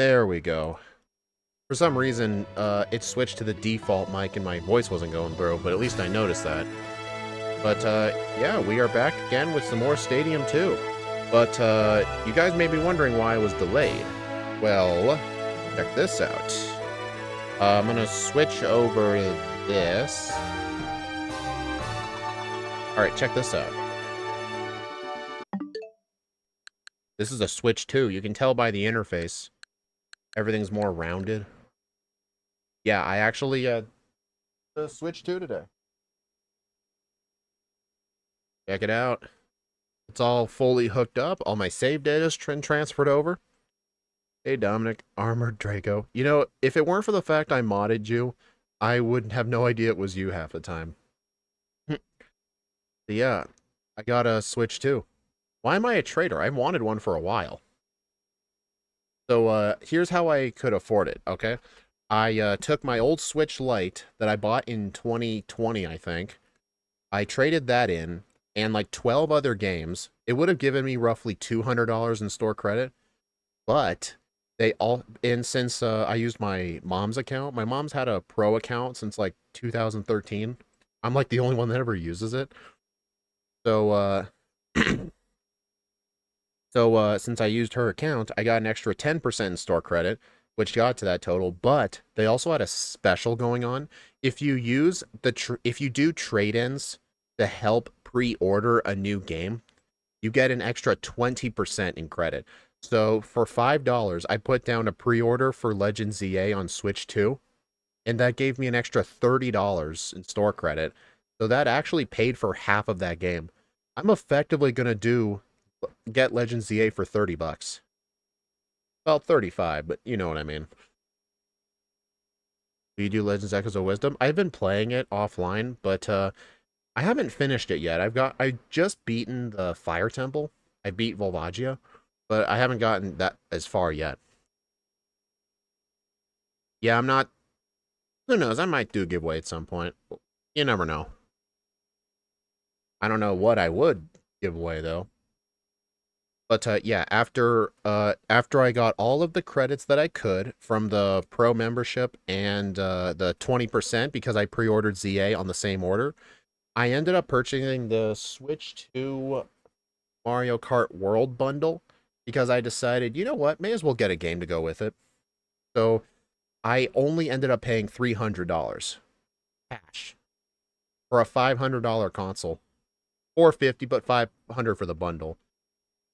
There we go. For some reason, it switched to the default mic and my voice wasn't going through, but at least I noticed that. But, yeah, we are back again with some more Stadium 2. But, you guys may be wondering why I was delayed. Well, check this out. I'm gonna switch over this. Alright, check this out. This is a Switch 2. You can tell by the interface. Everything's more rounded. Yeah, I actually, the Switch 2 today. Check it out. It's all fully hooked up. All my save data's transferred over. Hey, Dominic. Armored Draco. You know, if it weren't for the fact I modded you, I would have no idea it was you half the time. Yeah, I got a Switch 2. Why am I a trader? I've wanted one for a while. So, here's how I could afford it, okay? I took my old Switch Lite that I bought in 2020, I think. I traded that in, and like 12 other games. It would have given me roughly $200 in store credit, but they all, and since I used my mom's account, my mom's had a pro account since like 2013. I'm like the only one that ever uses it. So, since I used her account, I got an extra 10% in store credit, which got to that total, but they also had a special going on. If you use if you do trade-ins to help pre-order a new game, you get an extra 20% in credit. So for $5, I put down a pre-order for Legend ZA on Switch 2, and that gave me an extra $30 in store credit. So that actually paid for half of that game. I'm effectively going to get Legend ZA for $30. Well, 35, but you know what I mean. Do you do Legends Echoes of Wisdom? I've been playing it offline, but I haven't finished it yet. I just beaten the Fire Temple. I beat Volvagia, but I haven't gotten that as far yet. Yeah, I'm not. Who knows? I might do a giveaway at some point. You never know. I don't know what I would give away though. But yeah, after I got all of the credits that I could from the pro membership and the 20% because I pre-ordered ZA on the same order, I ended up purchasing the Switch 2 Mario Kart World bundle because I decided, you know what, may as well get a game to go with it. So I only ended up paying $300 cash for a $500 console. $450, but $500 for the bundle.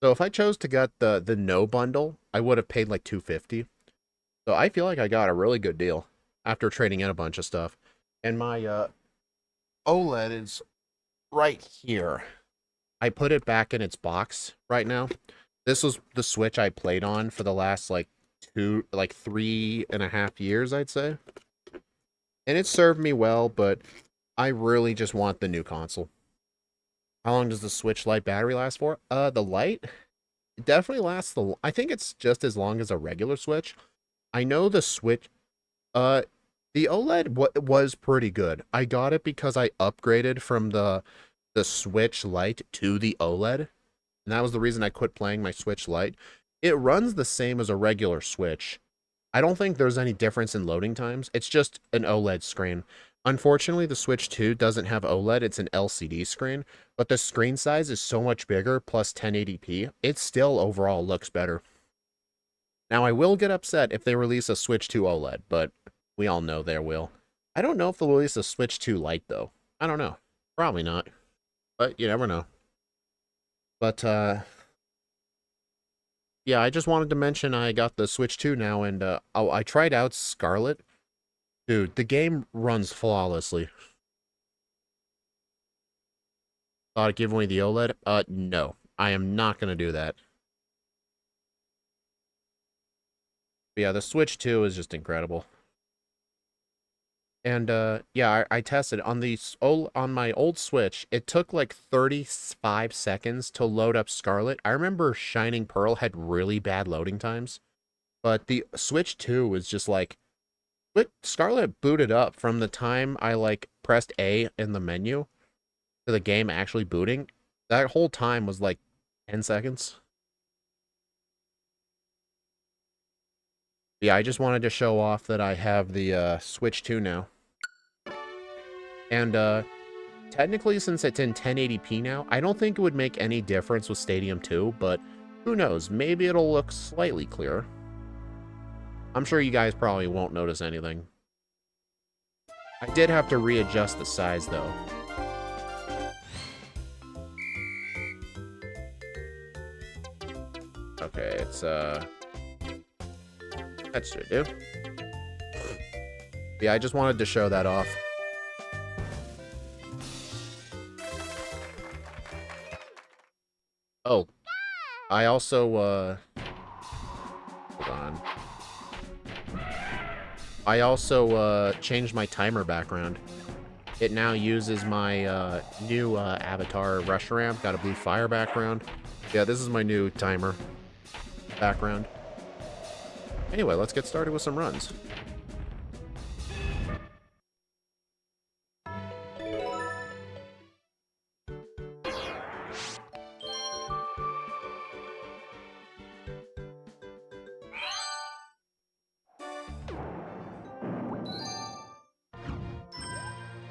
So if I chose to get the no bundle, I would have paid like $250. So I feel like I got a really good deal after trading in a bunch of stuff. And my OLED is right here. I put it back in its box right now. This was the Switch I played on for the last like 3.5 years, I'd say. And it served me well, but I really just want the new console. How long does the Switch Lite battery last for? The Lite? It definitely lasts I think it's just as long as a regular Switch. I know the Switch, the OLED was pretty good. I got it because I upgraded from the Switch Lite to the OLED. And that was the reason I quit playing my Switch Lite. It runs the same as a regular Switch. I don't think there's any difference in loading times. It's just an OLED screen. Unfortunately, the Switch 2 doesn't have OLED, it's an LCD screen, but the screen size is so much bigger, plus 1080p, it still overall looks better. Now, I will get upset if they release a Switch 2 OLED, but we all know they will. I don't know if they'll release a Switch 2 Lite, though. I don't know. Probably not. But you never know. But, yeah, I just wanted to mention I got the Switch 2 now, and I tried out Scarlet. Dude, the game runs flawlessly. Thought I'd give away the OLED? No. I am not going to do that. But yeah, the Switch 2 is just incredible. And, yeah, I tested on on my old Switch. It took like 35 seconds to load up Scarlet. I remember Shining Pearl had really bad loading times. But the Switch 2 was just like, Scarlet booted up from the time I like pressed A in the menu to the game actually booting. That whole time was like 10 seconds. Yeah, I just wanted to show off that I have the Switch 2 now. And technically, since it's in 1080p now, I don't think it would make any difference with Stadium 2, but who knows? Maybe it'll look slightly clearer. I'm sure you guys probably won't notice anything. I did have to readjust the size, though. Okay, it's, that should do. Yeah, I just wanted to show that off. Oh, I also, hold on. I also, changed my timer background. It now uses my, new, avatar Reshiram. Got a blue fire background. Yeah, this is my new timer background. Anyway, let's get started with some runs.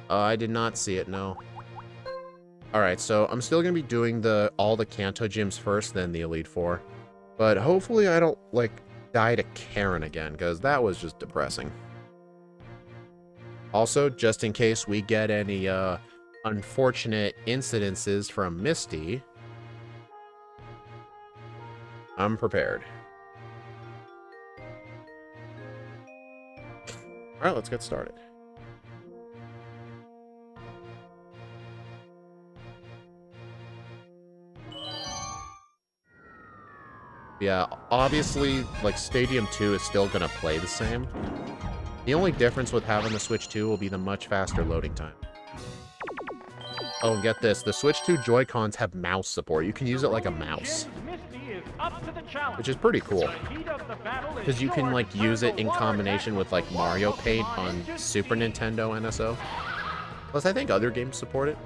I did not see it, no. Alright, so I'm still gonna be doing all the Kanto gyms first, then the Elite Four. But hopefully I don't, like, die to Karen again, because that was just depressing. Also, just in case we get any, unfortunate incidences from Misty, I'm prepared. Alright, let's get started. Yeah, obviously, like, Stadium 2 is still gonna play the same. The only difference with having the Switch 2 will be the much faster loading time. Oh, and get this, the Switch 2 Joy-Cons have mouse support. You can use it like a mouse, which is pretty cool. Because you can, like, use it in combination with, like, Mario Paint on Super Nintendo NSO. Plus, I think other games support it.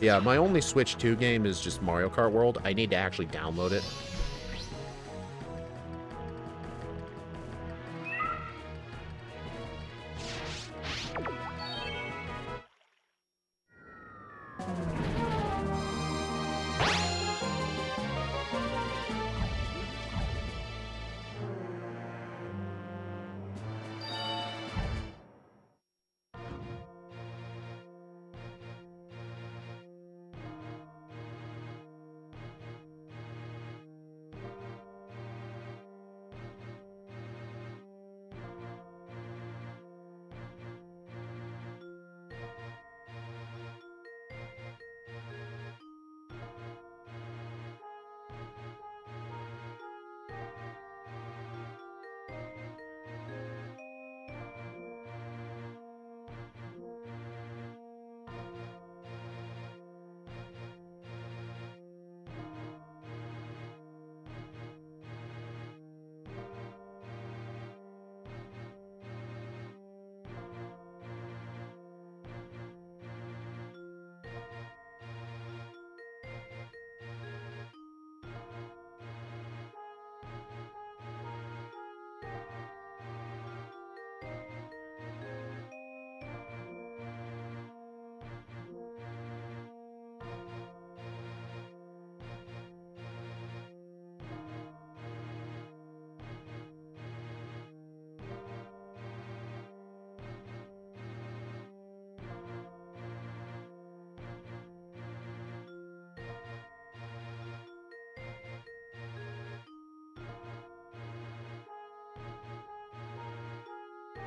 Yeah, my only Switch 2 game is just Mario Kart World. I need to actually download it.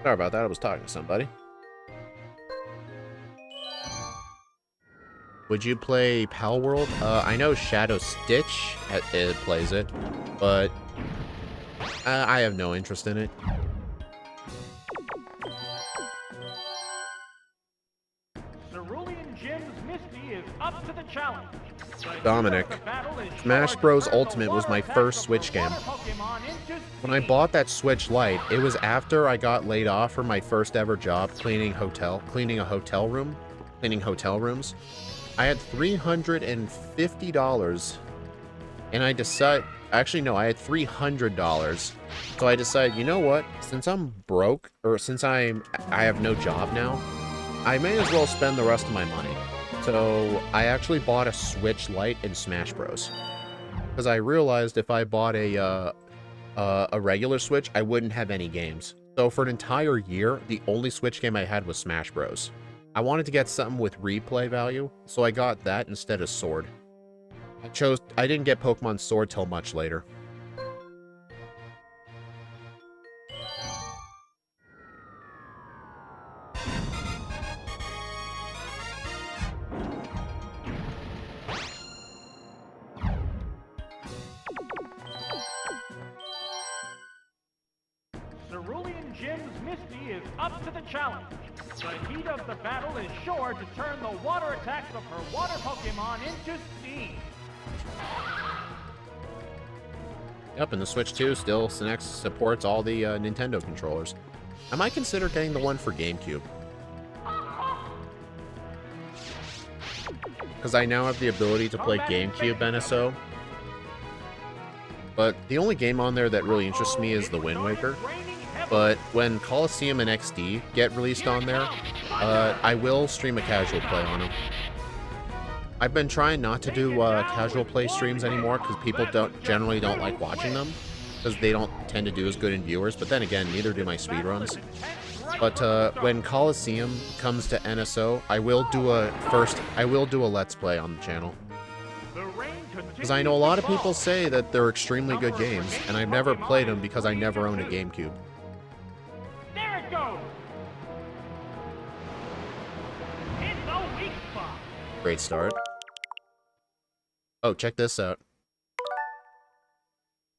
Sorry about that, I was talking to somebody. Would you play Pal World? I know Shadow Stitch it plays it, but I have no interest in it. Cerulean Gym's Misty is up to the challenge. Dominic, Smash Bros. Ultimate was my first Switch game. When I bought that Switch Lite, it was after I got laid off from my first ever job cleaning hotel rooms. I had $350, and I Actually, no, I had $300. So I decided, you know what? Since I'm broke, or since I have no job now, I may as well spend the rest of my money. So I actually bought a Switch Lite in Smash Bros. Because I realized if I bought a regular Switch, I wouldn't have any games. So for an entire year, the only Switch game I had was Smash Bros. I wanted to get something with replay value, so I got that instead of Sword. I didn't get Pokemon Sword till much later. Cerulean Gym's Misty is up to the challenge. The heat of the battle is sure to turn the water attacks of her water Pokemon into steam. Yep, and the Switch 2 still supports all the Nintendo controllers. I might consider getting the one for GameCube. Because I now have the ability to play GameCube NSO. But the only game on there that really interests me is the Wind Waker. But when Coliseum and XD get released on there, I will stream a casual play on them. I've been trying not to do casual play streams anymore because people generally don't like watching them because they don't tend to do as good in viewers. But then again, neither do my speedruns. But when Coliseum comes to NSO, I will do a Let's Play on the channel. Because I know a lot of people say that they're extremely good games, and I've never played them because I never owned a GameCube. There it goes. It's a weak spot. Great start. Oh, check this out.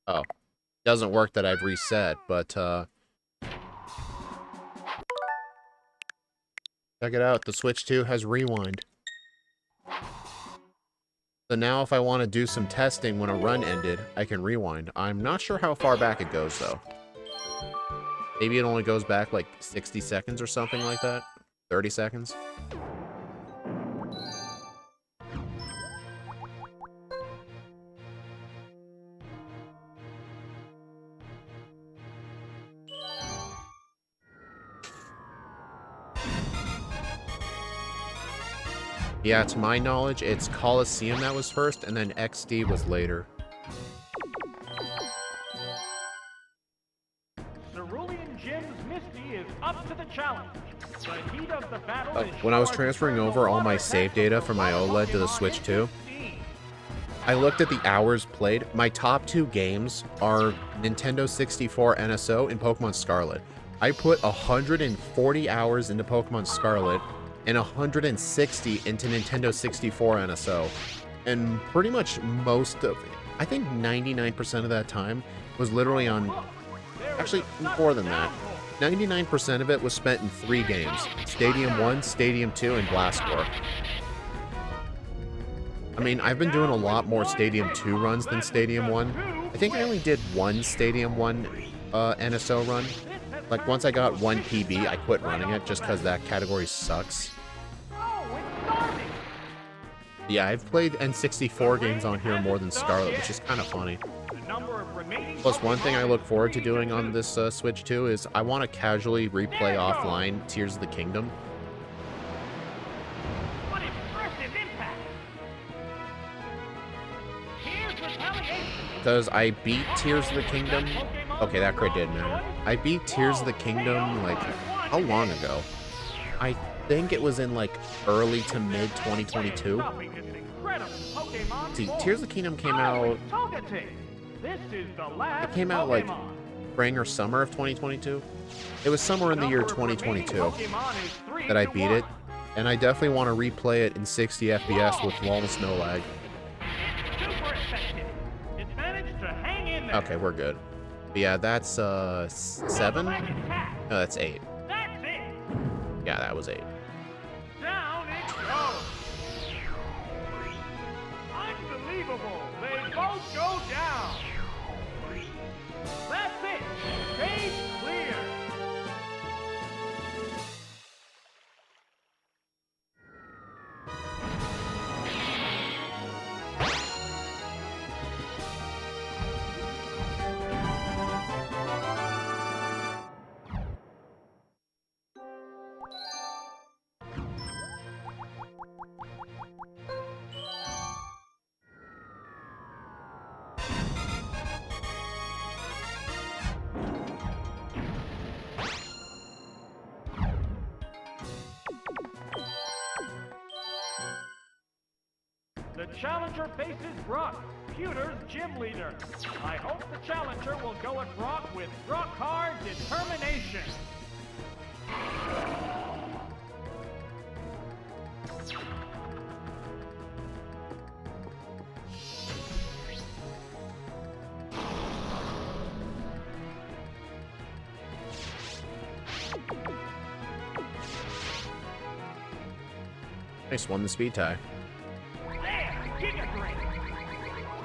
Oh. Doesn't work that I've reset, but, check it out. The Switch 2 has rewind. So now if I want to do some testing when a run ended, I can rewind. I'm not sure how far back it goes, though. Maybe it only goes back like 60 seconds or something like that. 30 seconds. Yeah, to my knowledge, it's Coliseum that was first, and then XD was later. Cerulean Gym's Misty is up to the challenge. The heat of the battle is when I was sure to transferring turn over the all my water save attacks data of from her my water OLED to the Pokemon Switch into 2, steam. I looked at the hours played. My top 2 games are Nintendo 64 NSO and Pokemon Scarlet. I put 140 hours into Pokemon Scarlet and 160 into Nintendo 64 NSO. And pretty much most of it, I think 99% of that time was literally on, actually more than that. 99% of it was spent in 3 games. Stadium 1, Stadium 2, and Blast Corps. I mean, I've been doing a lot more Stadium 2 runs than Stadium 1. I think I only did 1 Stadium 1 NSO run. Like, once I got 1 PB, I quit running it just because that category sucks. Yeah, I've played N64 games on here more than Scarlet, which is kind of funny. Plus, one thing I look forward to doing on this Switch 2 is I want to casually replay offline Tears of the Kingdom. What impressive impact! Here's retaliation. Because I beat Tears of the Kingdom. Okay, that crit didn't matter. I beat Tears of the Kingdom, like, how long ago? I think it was in, like, early to mid 2022. See, Tears of the Kingdom came out... It came out, like, spring or summer of 2022. It was somewhere in the year 2022 that I beat it. And I definitely want to replay it in 60 FPS with almost no lag. Okay, we're good. But yeah, that's 7? No, that's 8. Yeah, that was 8. Down it goes. Unbelievable. They both go down. That's it. Stage clear. challenger faces Brock, Pewter's gym leader. I hope the challenger will go at Brock with rock-hard determination. Nice, won the speed tie. There, Giga Drain.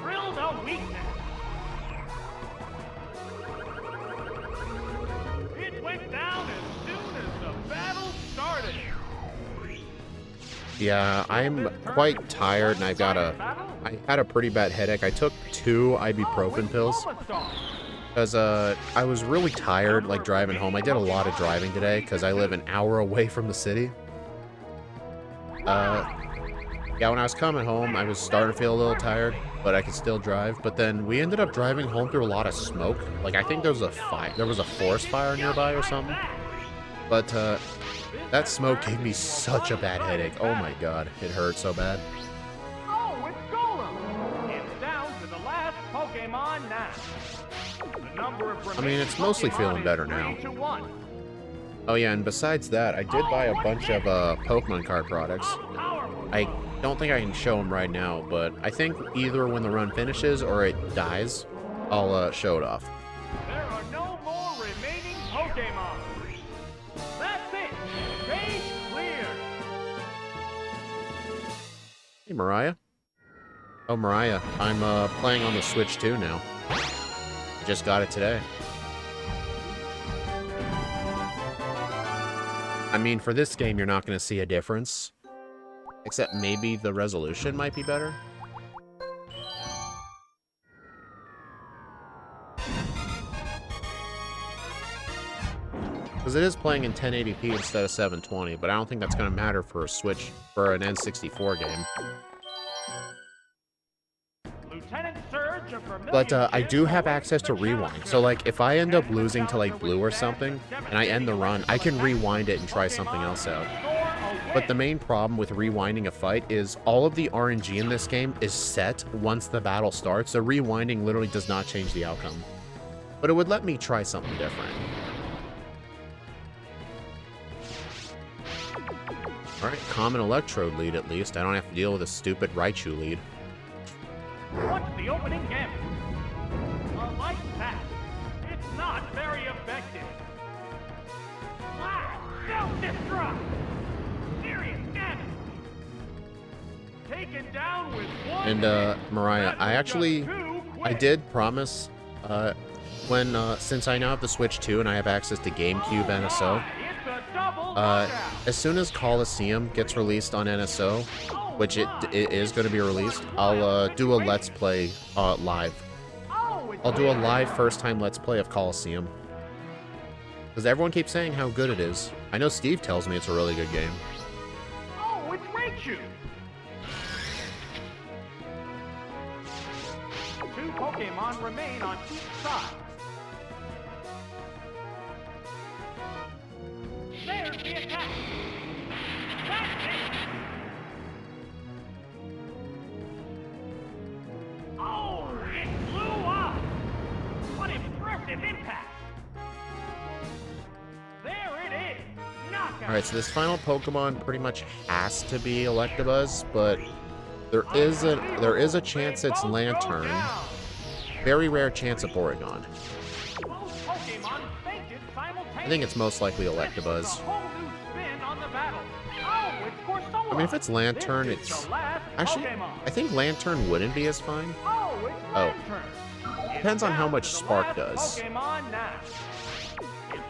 Drill the weakness. It went down as soon as the battle started. Yeah, I'm quite tired, and I had a pretty bad headache. I took 2 ibuprofen pills because I was really tired, like driving home. I did a lot of driving today because I live an hour away from the city. Yeah, when I was coming home, I was starting to feel a little tired, but I could still drive. But then we ended up driving home through a lot of smoke. Like, I think there was a forest fire nearby or something. But that smoke gave me such a bad headache. Oh my god, it hurt so bad. Oh, it's Golem. It's down to the last Pokemon now. The number of I mean, it's mostly Pokemon feeling is better 3 now. to 1. Oh yeah, and besides that, I did buy a bunch of Pokemon card products. I don't think I can show them right now, but I think either when the run finishes or it dies, I'll show it off. There are no more remaining Pokemon. That's it. Stage clear. Hey, Mariah. Oh, Mariah, I'm playing on the Switch 2 now. Just got it today. I mean, for this game, you're not going to see a difference. Except maybe the resolution might be better. Because it is playing in 1080p instead of 720, but I don't think that's going to matter for a Switch, for an N64 game. But I do have access to rewind, so like if I end up losing to like blue or something, and I end the run, I can rewind it and try something else out. But the main problem with rewinding a fight is all of the RNG in this game is set once the battle starts, so rewinding literally does not change the outcome. But it would let me try something different. Alright, common Electrode lead at least. I don't have to deal with a stupid Raichu lead. What's the opening gambit? Like that. It's not very effective. Wow! Self-destruct! Serious damage! Taken down with one. And Mariah, I did promise since I now have the Switch 2 and I have access to GameCube NSO, as soon as Coliseum gets released on NSO, which it is going to be released, I'll do a Let's Play live. I'll do a live first-time Let's Play of Coliseum. Because everyone keeps saying how good it is. I know Steve tells me it's a really good game. Oh, it's Raichu! 2 Pokemon remain on each side. There's the attack! That's it! Oh, it blew up! What impressive impact! There it is! Knockout! Alright, so this final Pokemon pretty much has to be Electabuzz, but there is a chance it's Lantern. Very rare chance of Porygon. I think it's most likely Electabuzz. I mean, if it's Lantern, it's... Actually, I think Lantern wouldn't be as fine. Oh. Depends on how much Spark does. It's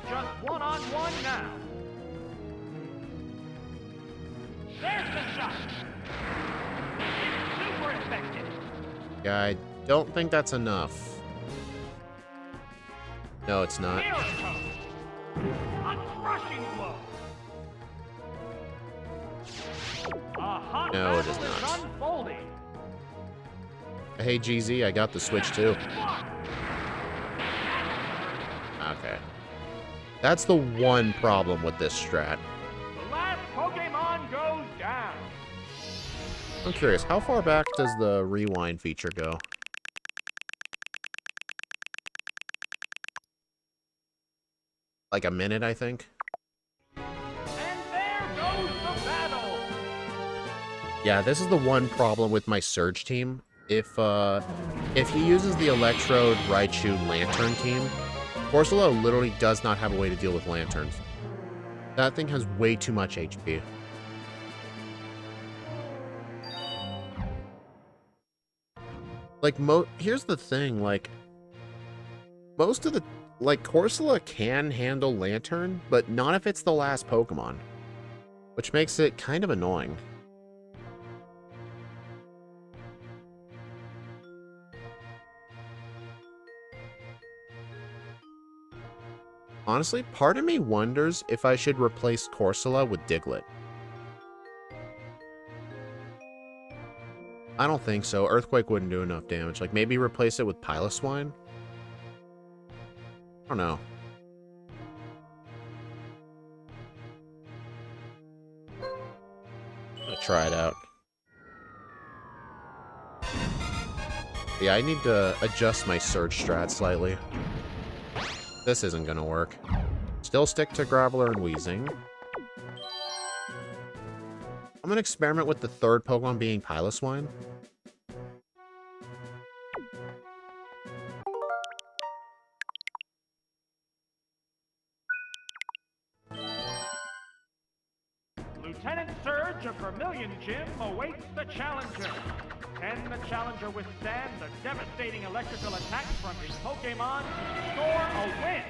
just one-on-one now. There's the shot. It's super effective. Yeah, I don't think that's enough. No, it's not. A crushing blow. No, it is not. Hey, GZ, I got the Switch too. Okay. That's the one problem with this strat. The last Pokemon goes down. I'm curious, how far back does the rewind feature go? Like a minute, I think. And there goes the battle. Yeah, this is the one problem with my Surge team. If he uses the Electrode, Raichu, Lantern team, Corsola literally does not have a way to deal with lanterns. That thing has way too much HP. Like, here's the thing, like, most of the, like, Corsola can handle Lantern, but not if it's the last Pokemon, which makes it kind of annoying. Honestly, part of me wonders if I should replace Corsola with Diglett. I don't think so. Earthquake wouldn't do enough damage. Like, maybe replace it with Piloswine? I don't know. I'm gonna try it out. Yeah, I need to adjust my Surge strat slightly. This isn't gonna work. Still stick to Graveler and Weezing. I'm gonna experiment with the third Pokemon being Piloswine. Lieutenant Surge of Vermilion Gym awaits the challenger. Can the challenger withstand the devastating electrical attacks from his Pokemon to score a win?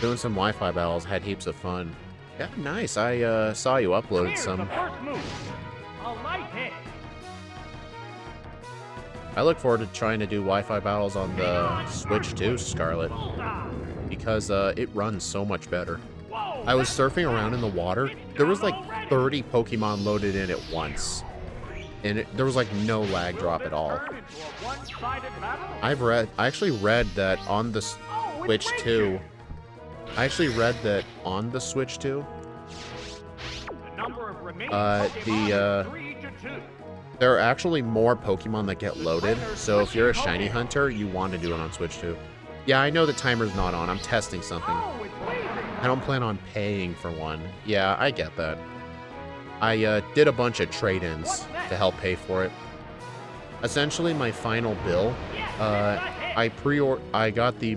Doing some Wi-Fi battles, had heaps of fun. Yeah, nice. I saw you uploaded Here's some. the first move. A light hit. I look forward to trying to do Wi-Fi battles on the Switch too, Scarlet, because it runs so much better. Whoa, I was surfing around in the water. There was like 30 Pokemon loaded in at once, and there was like no lag drop at all. I actually read that on the Switch 2. I actually read that on the Switch 2, there are actually more Pokemon that get loaded, so if you're a shiny hunter, you want to do it on Switch 2. Yeah, I know the timer's not on. I'm testing something. I don't plan on paying for one. Yeah, I get that. I did a bunch of trade-ins to help pay for it. Essentially, my final bill, I got the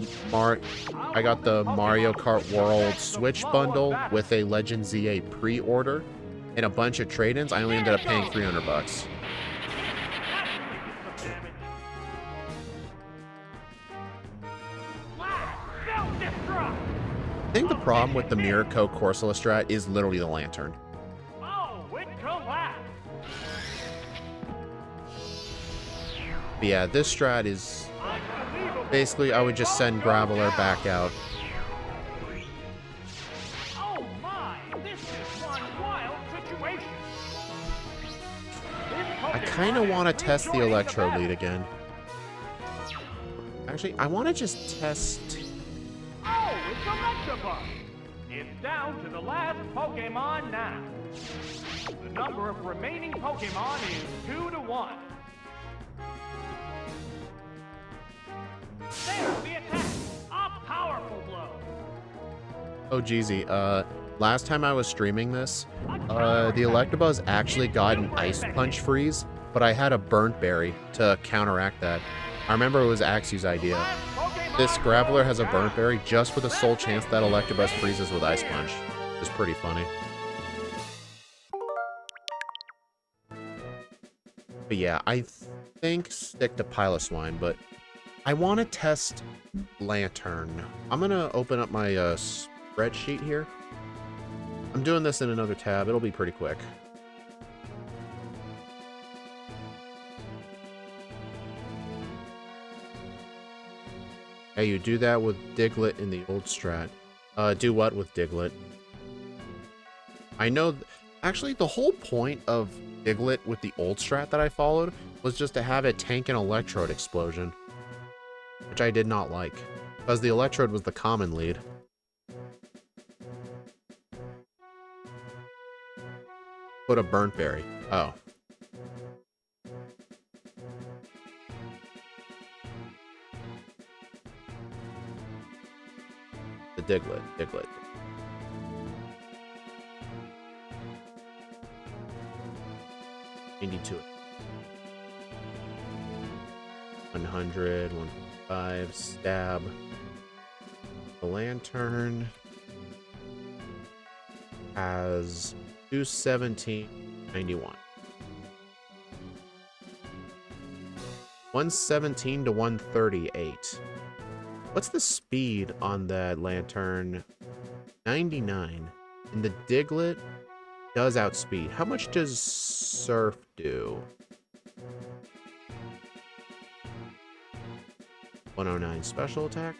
Mario Kart World Switch bundle with a Legend ZA pre-order and a bunch of trade-ins. I only ended up paying $300. I think the problem with the Mirror Coat Corsola strat is literally the Lantern. But yeah, this strat is basically I would just send Graveler back out. Oh my, this is one wild situation. I kind of want to test the Electro lead again. Actually, I want to just test. Oh, it's Electabuzz. It's down to the last Pokemon now. The number of remaining Pokemon is 2 to 1. There's the attack! A powerful blow! Oh, Jeezy, last time I was streaming this, the Electabuzz actually got an Ice Punch freeze, but I had a Burnt Berry to counteract that. I remember it was Axew's idea. This Graveler has a Burnt Berry just with a sole chance that Electabuzz freezes with Ice Punch. It's pretty funny. But yeah, I think stick to Piloswine, but I want to test Lantern. I'm going to open up my spreadsheet here. I'm doing this in another tab. It'll be pretty quick. Hey, you do that with Diglett in the old strat. Do what with Diglett? I know... Actually, the whole point of Diglett with the old strat that I followed was just to have it tank an Electrode explosion, which I did not like, because the Electrode was the common lead. Put a Burnt Berry. Oh. The Diglett. $82. 100, 105, stab. The Lantern has 217.91. 117 to 138. What's the speed on that Lantern? 99. And the Diglett does outspeed. How much does Surf do? 109 special attack.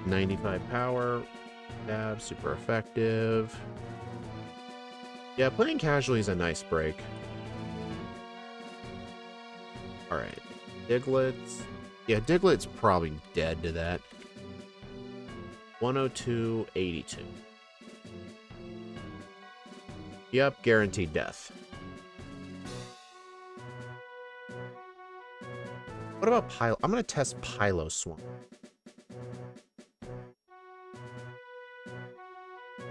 95 power. Stab, super effective. Yeah, playing casually is a nice break. Alright. Diglett's... Yeah, Diglett's probably dead to that. 102.82. Yep, guaranteed death. What about Pylo? I'm going to test Piloswine.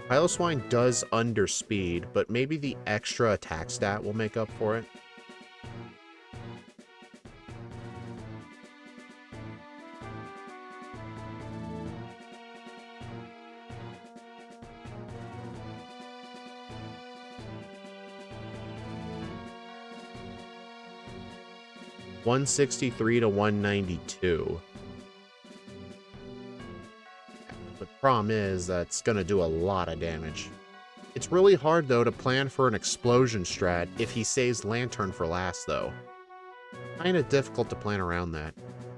Piloswine does underspeed, but maybe the extra attack stat will make up for it. $163 to $192. The problem is that's going to do a lot of damage. It's really hard, though, to plan for an explosion strat if he saves Lantern for last, though. Kind of difficult to plan around that.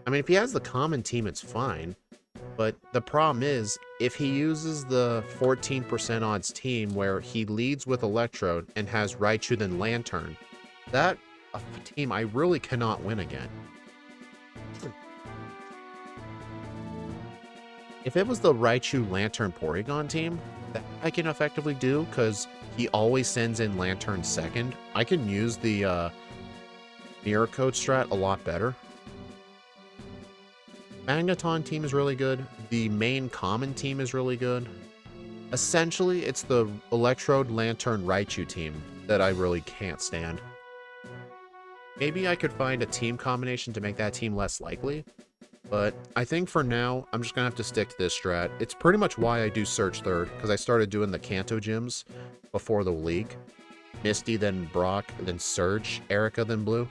I mean, if he has the common team, it's fine. But the problem is, if he uses the 14% odds team where he leads with Electrode and has Raichu then Lantern, that a team I really cannot win again. If it was the Raichu Lantern Porygon team, that I can effectively do because he always sends in Lantern second. I can use the Mirror Code strat a lot better. Magneton team is really good. The main common team is really good. Essentially, it's the Electrode Lantern Raichu team that I really can't stand. Maybe I could find a team combination to make that team less likely, but I think for now, I'm just going to have to stick to this strat. It's pretty much why I do Surge third, because I started doing the Kanto gyms before the league. Misty, then Brock, then Surge, Erica, then Blue.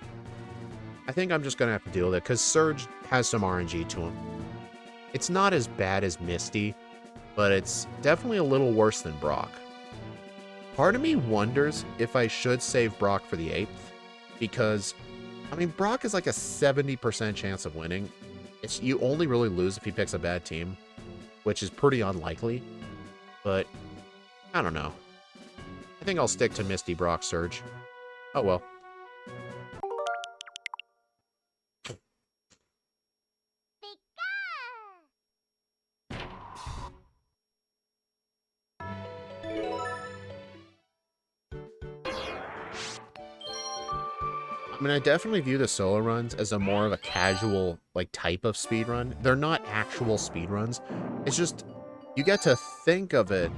I think I'm just going to have to deal with it, because Surge has some RNG to him. It's not as bad as Misty, but it's definitely a little worse than Brock. Part of me wonders if I should save Brock for the 8th. Because, I mean, Brock is like a 70% chance of winning. You only really lose if he picks a bad team, which is pretty unlikely. But, I don't know. I think I'll stick to Misty, Brock, Surge. Oh well. I mean, I definitely view the solo runs as a more of a casual, like, type of speedrun. They're not actual speedruns. It's just, you get to think of it.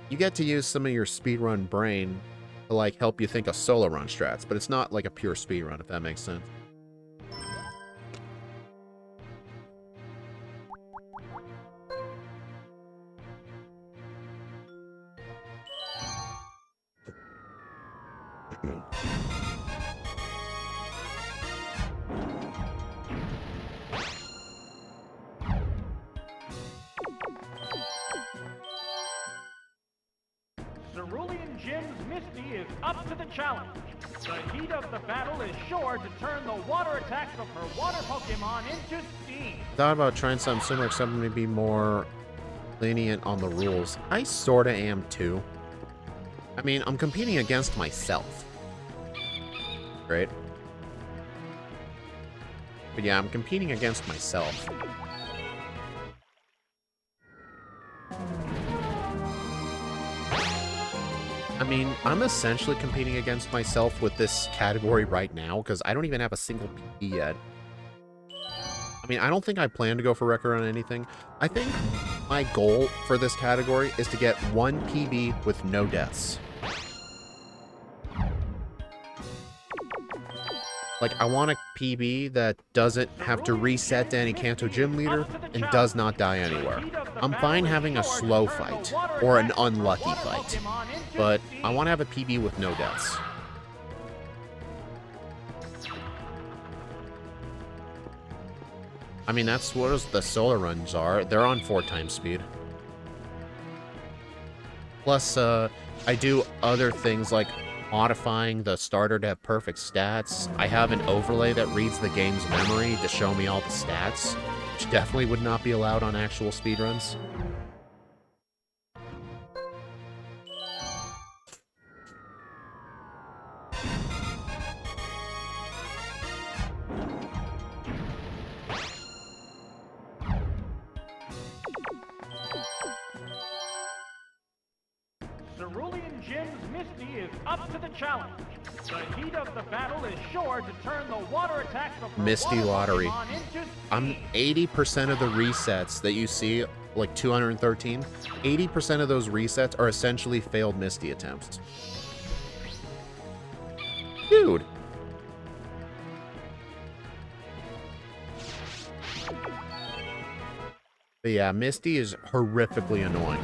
You get to use some of your speedrun brain to, like, help you think of solo run strats, but it's not like a pure speedrun, if that makes sense. Cerulean Gym's Misty is up to the challenge. The heat of the battle is sure to turn the water attacks of her water Pokemon into steam. Thought about trying something similar, something to be more lenient on the rules. I sorta am too. I mean, I'm competing against myself. Right? But yeah, I'm competing against myself. I mean, I'm essentially competing against myself with this category right now, because I don't even have a single PB yet. I mean, I don't think I plan to go for record on anything. I think my goal for this category is to get 1 PB with no deaths. Like, I want a PB that doesn't have to reset to any Kanto Gym Leader and does not die anywhere. I'm fine having a slow fight or an unlucky fight, but I want to have a PB with no deaths. I mean, that's what the solar runs are. They're on 4 times speed. Plus, I do other things like modifying the starter to have perfect stats. I have an overlay that reads the game's memory to show me all the stats, which definitely would not be allowed on actual speedruns. Cerulean Gym's Misty is up to the challenge. The heat of the battle is sure to turn the water attacks of her Misty water Lottery. Pokemon into I'm 80% of the resets that you see, like 213, 80% of those resets are essentially failed Misty attempts. Dude. But yeah, Misty is horrifically annoying.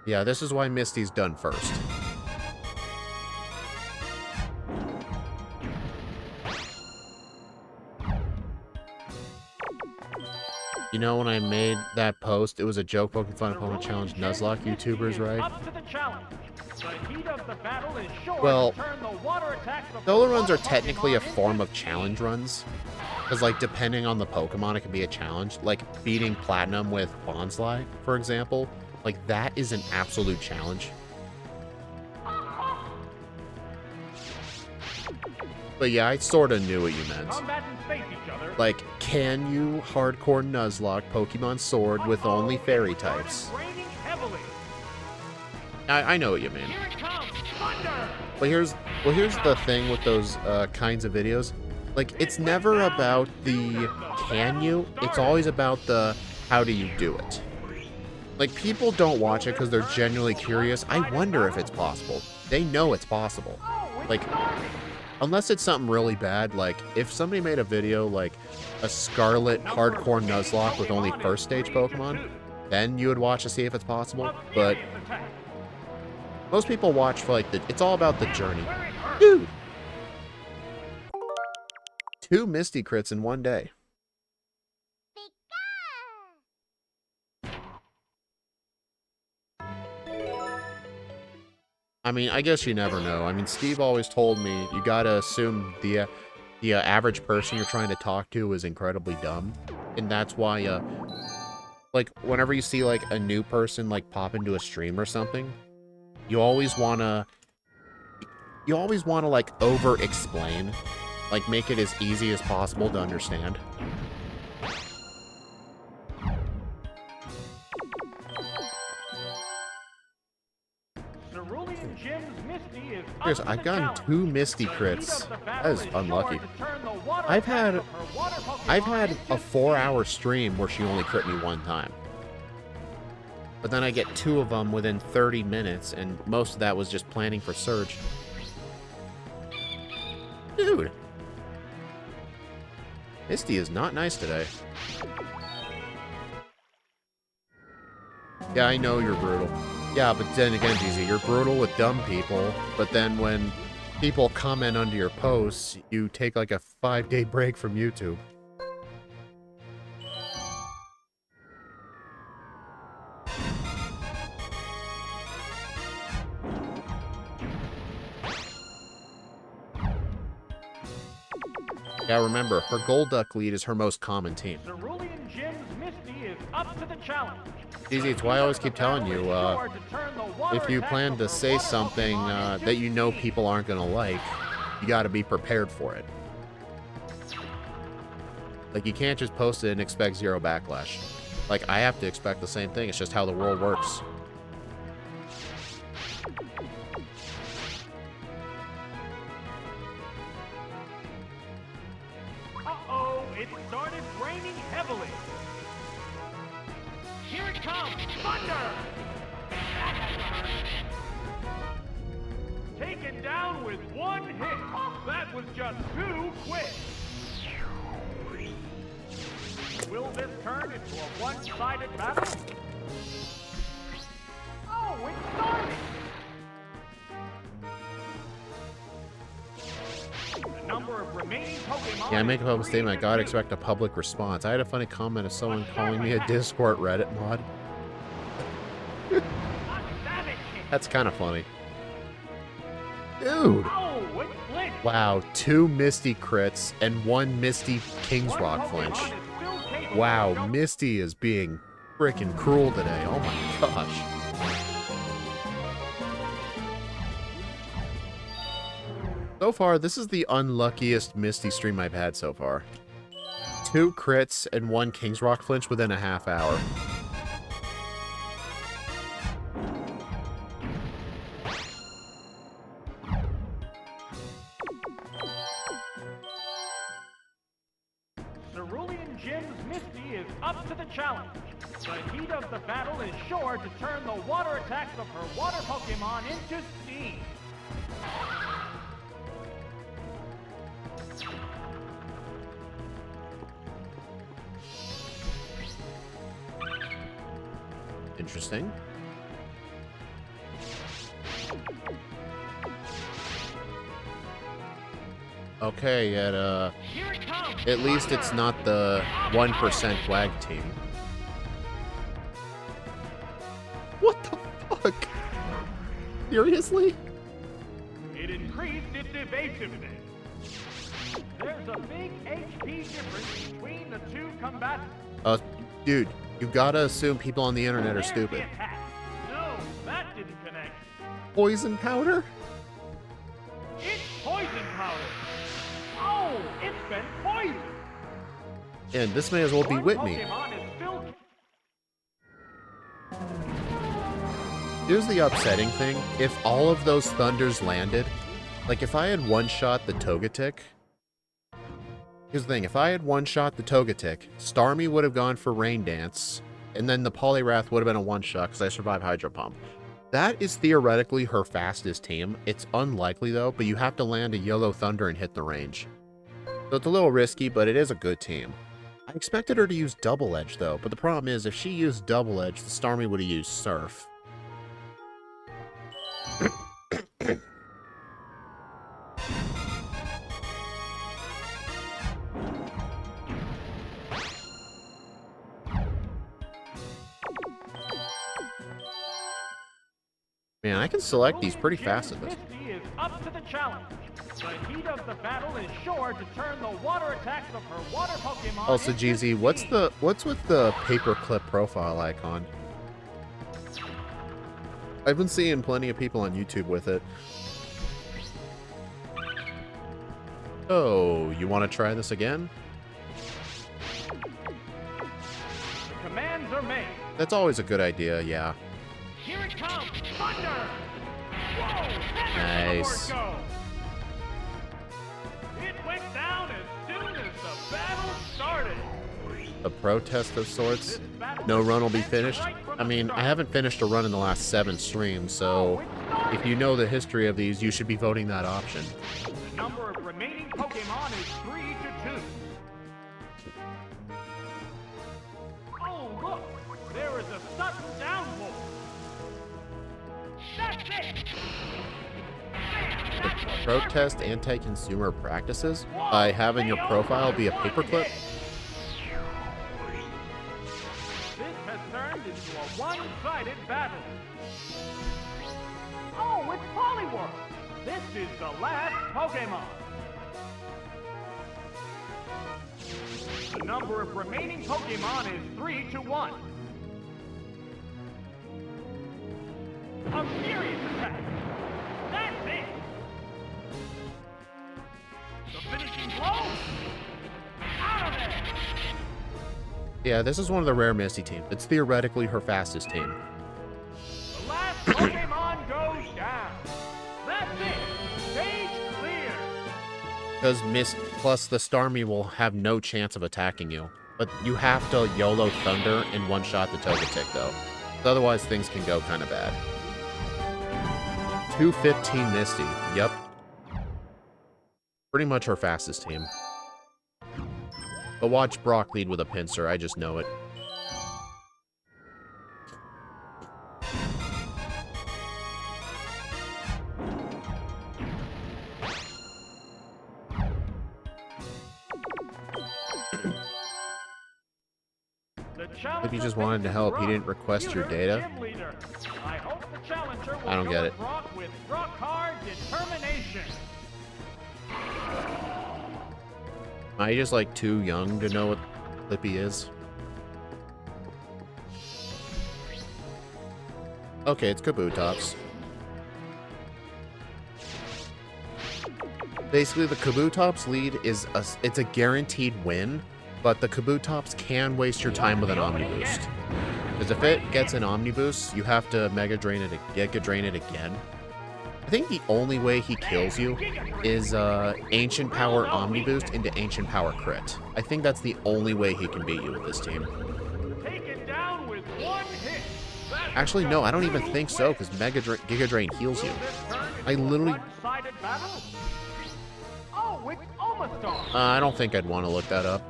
Yeah, this is why Misty's done first. You know, when I made that post, it was a joke poking fun opponent challenge Nuzlocke YouTubers, right? Well, solo runs are technically a form of challenge runs. Because, like, depending on the Pokemon, it can be a challenge. Like, beating Platinum with Bonsly, for example. Like, that is an absolute challenge. But yeah, I sort of knew what you meant. Like, can you hardcore Nuzlocke Pokemon Sword with only fairy types? I know what you mean. But here's the thing with those kinds of videos. Like, it's never about the can you, it's always about the how do you do it. Like, people don't watch it because they're genuinely curious. I wonder if it's possible. They know it's possible. Like, unless it's something really bad, like, if somebody made a video like a Scarlet hardcore Nuzlocke with only first stage Pokemon, then you would watch to see if it's possible. But most people watch for, like, it's all about the journey. Dude! 2 Misty crits in one day. I mean, I guess you never know. I mean, Steve always told me you gotta assume the average person you're trying to talk to is incredibly dumb. And that's why, like, whenever you see, like, a new person, like, pop into a stream or something, you always wanna, like, over-explain. Like, make it as easy as possible to understand. Here's, I've gotten 2 Misty crits. That is unlucky. I've had a 4-hour stream where she only crit me 1 time. But then I get 2 of them within 30 minutes, and most of that was just planning for Surge. Dude. Misty is not nice today. Yeah, I know you're brutal. Yeah, but then again, GZ, you're brutal with dumb people, but then when people comment under your posts, you take like a 5-day break from YouTube. Yeah, remember, her Golduck lead is her most common team. Cerulean Jim's Misty is up to the challenge. Easy, it's why I always keep telling you, if you plan to say something that you know people aren't going to like, you got to be prepared for it. Like, you can't just post it and expect zero backlash. Like, I have to expect the same thing. It's just how the world works. Uh-oh, it started raining heavily. Here it comes, thunder! Taken down with one hit. That was just too quick. Will this turn into a one-sided battle? Oh, it started! The number of remaining Pokemon. Yeah, I make a public statement. I gotta expect a public response. I had a funny comment of someone calling me a Discord Reddit mod. That's kind of funny. Dude! Wow, 2 Misty crits and 1 Misty King's Rock flinch. Wow, Misty is being freaking cruel today. Oh my gosh. So far, this is the unluckiest Misty stream I've had so far. 2 crits and 1 King's Rock flinch within a half hour. Cerulean Jim's Misty is up to the challenge. The heat of the battle is sure to turn the water attacks of her water Pokemon into steam. Interesting. Okay, at least it's not the 1% flag team. What the fuck? Seriously? It increased its evasiveness. There's a big HP difference between the two combatants. Dude, you gotta assume people on the internet are stupid. No, that didn't connect. Poison powder? It's poison powder. Oh, it's been poisoned. And this may as well be Whitney. Here's the upsetting thing. If all of those thunders landed, like if I had one-shot the Togetic, here's the thing, if I had one-shot the Togetic, Starmie would have gone for Rain Dance, and then the Poliwrath would have been a one-shot because I survived Hydro Pump. That is theoretically her fastest team. It's unlikely though, but you have to land a Yellow Thunder and hit the range. So it's a little risky, but it is a good team. I expected her to use Double Edge though, but the problem is if she used Double Edge, the Starmie would have used Surf. Man, I can select these pretty fast at this. Misty is up to the challenge. The heat of the battle is sure to turn the water attacks of her water Pokemon. Also, GZ, what's with the paperclip profile icon? I've been seeing plenty of people on YouTube with it. Oh, you want to try this again? The commands are made. That's always a good idea, yeah. Here it comes, thunder! Whoa, nice. Go. It went down as soon as the battle started. A protest of sorts. No run will be finished. I mean, I haven't finished a run in the last 7 streams, so if you know the history of these, you should be voting that option. The number of remaining Pokemon is 3 to 2. Oh, look! There is a sudden downpour. That's it! Protest anti-consumer practices by having your profile be a paperclip? This has turned into a one-sided battle. Oh, it's Poliwrath! This is the last Pokemon. The number of remaining Pokemon is 3 to 1. A furious attack. That's it. The finishing blow. Out of there. Yeah, this is one of the rare Misty teams. It's theoretically her fastest team. The last Pokemon goes down. That's it. Stage clear. Because Mist plus the Starmie will have no chance of attacking you. But you have to YOLO Thunder and one-shot the Togetic, though. Otherwise, things can go kind of bad. 215 Misty. Yep. Pretty much her fastest team. But watch Brock lead with a pincer. I just know it. If you just wanted to help, he didn't request your data. I don't get it. Am I just like too young to know what Lippy is? Okay, it's Kabutops. Basically, the Kabutops lead is it's a guaranteed win, but the Kabutops can waste your time with an Omni Boost. Because if it gets an Omni Boost, you have to Mega Drain it again. I think the only way he kills you is Ancient Power Omni Boost into Ancient Power Crit. I think that's the only way he can beat you with this team. Actually, no, I don't even think so, because Giga Drain heals you. I literally... I don't think I'd want to look that up.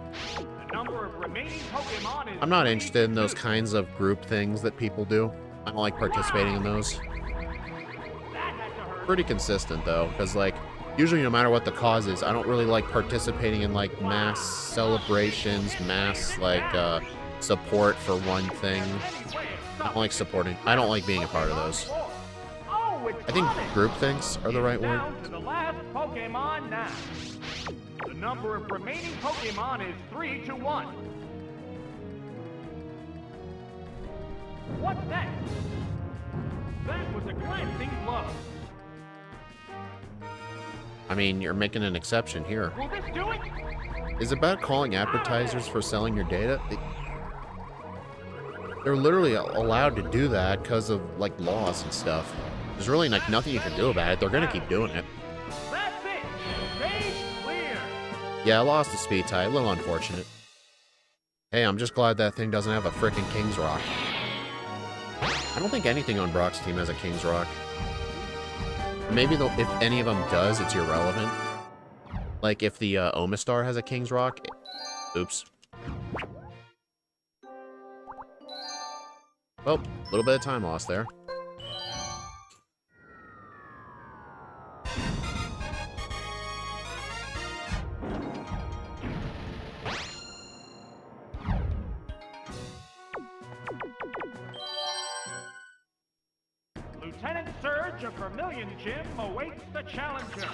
I'm not interested in those kinds of group things that people do. I don't like participating in those. Pretty consistent, though, because, like, usually no matter what the cause is, I don't really like participating in, like, mass celebrations, mass, like, support for one thing. I don't like supporting. I don't like being a part of those. I think group things are the right word. The number of remaining Pokemon is 3 to 1. What's that? That was a glancing blow. I mean, you're making an exception here. Will this do it? Is it about calling advertisers for selling your data? They're literally allowed to do that because of, like, laws and stuff. There's really, like, nothing you can do about it. They're gonna keep doing it. That's it. Stage clear. Yeah, I lost the speed tie. A little unfortunate. Hey, I'm just glad that thing doesn't have a frickin' King's Rock. I don't think anything on Brock's team has a King's Rock. Maybe if any of them does, it's irrelevant. Like if the Omastar has a King's Rock. Oops. Well, a little bit of time lost there. Lieutenant Surge of Vermilion Gym awaits the challenger.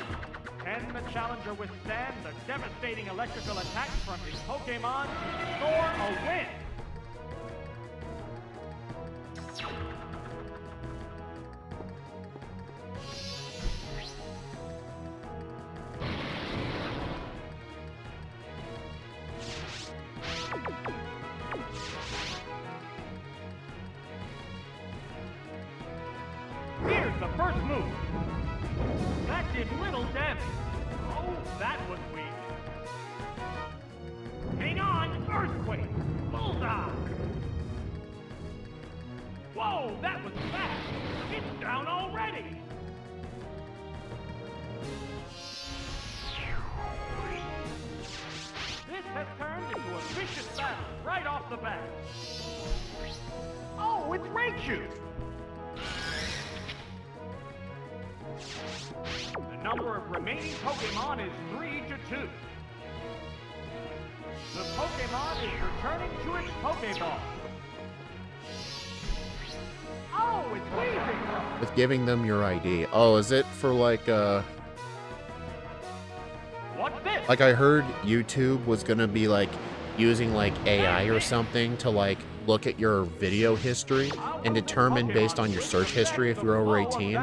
Can the challenger withstand the devastating electrical attacks from his Pokemon to score a win? Here's the first move. That did little damage. Oh, that was weak. Hang on, Earthquake. Bullseye. Whoa, that was fast. It's down already. This has turned into a vicious battle right off the bat. Oh, it's Raichu. The number of remaining Pokemon is 3 to 2. The Pokemon is returning to its Pokeball. Oh, it's Weezing! With giving them your ID. Oh, is it for like What's this? Like I heard YouTube was gonna be like using like AI or something to like look at your video history and determine based on your search history if you're over 18.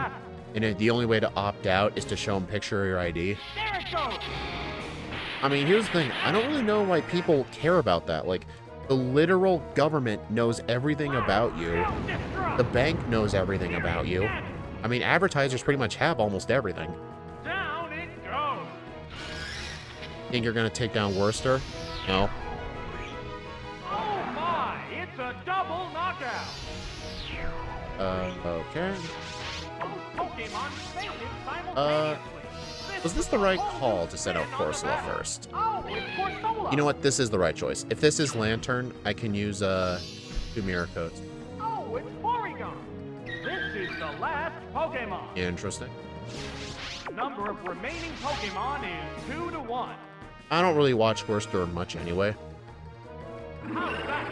And the only way to opt out is to show them picture of your ID. There it goes. I mean, here's the thing. I don't really know why people care about that. Like, the literal government knows everything about you. The bank knows everything about you. I mean, advertisers pretty much have almost everything. Down it goes. Think you're going to take down Worcester? No. Oh my, it's a double knockout. Okay. Both Pokemon fainted simultaneously. Was this the right call to send out Corsola first? Oh, it's Corsola. You know what? This is the right choice. If this is Lantern, I can use 2 mirror codes. Oh, it's Porygon. This is the last Pokemon. Interesting. The number of remaining Pokemon is 2 to 1. I don't really watch Worcester much anyway. How's that?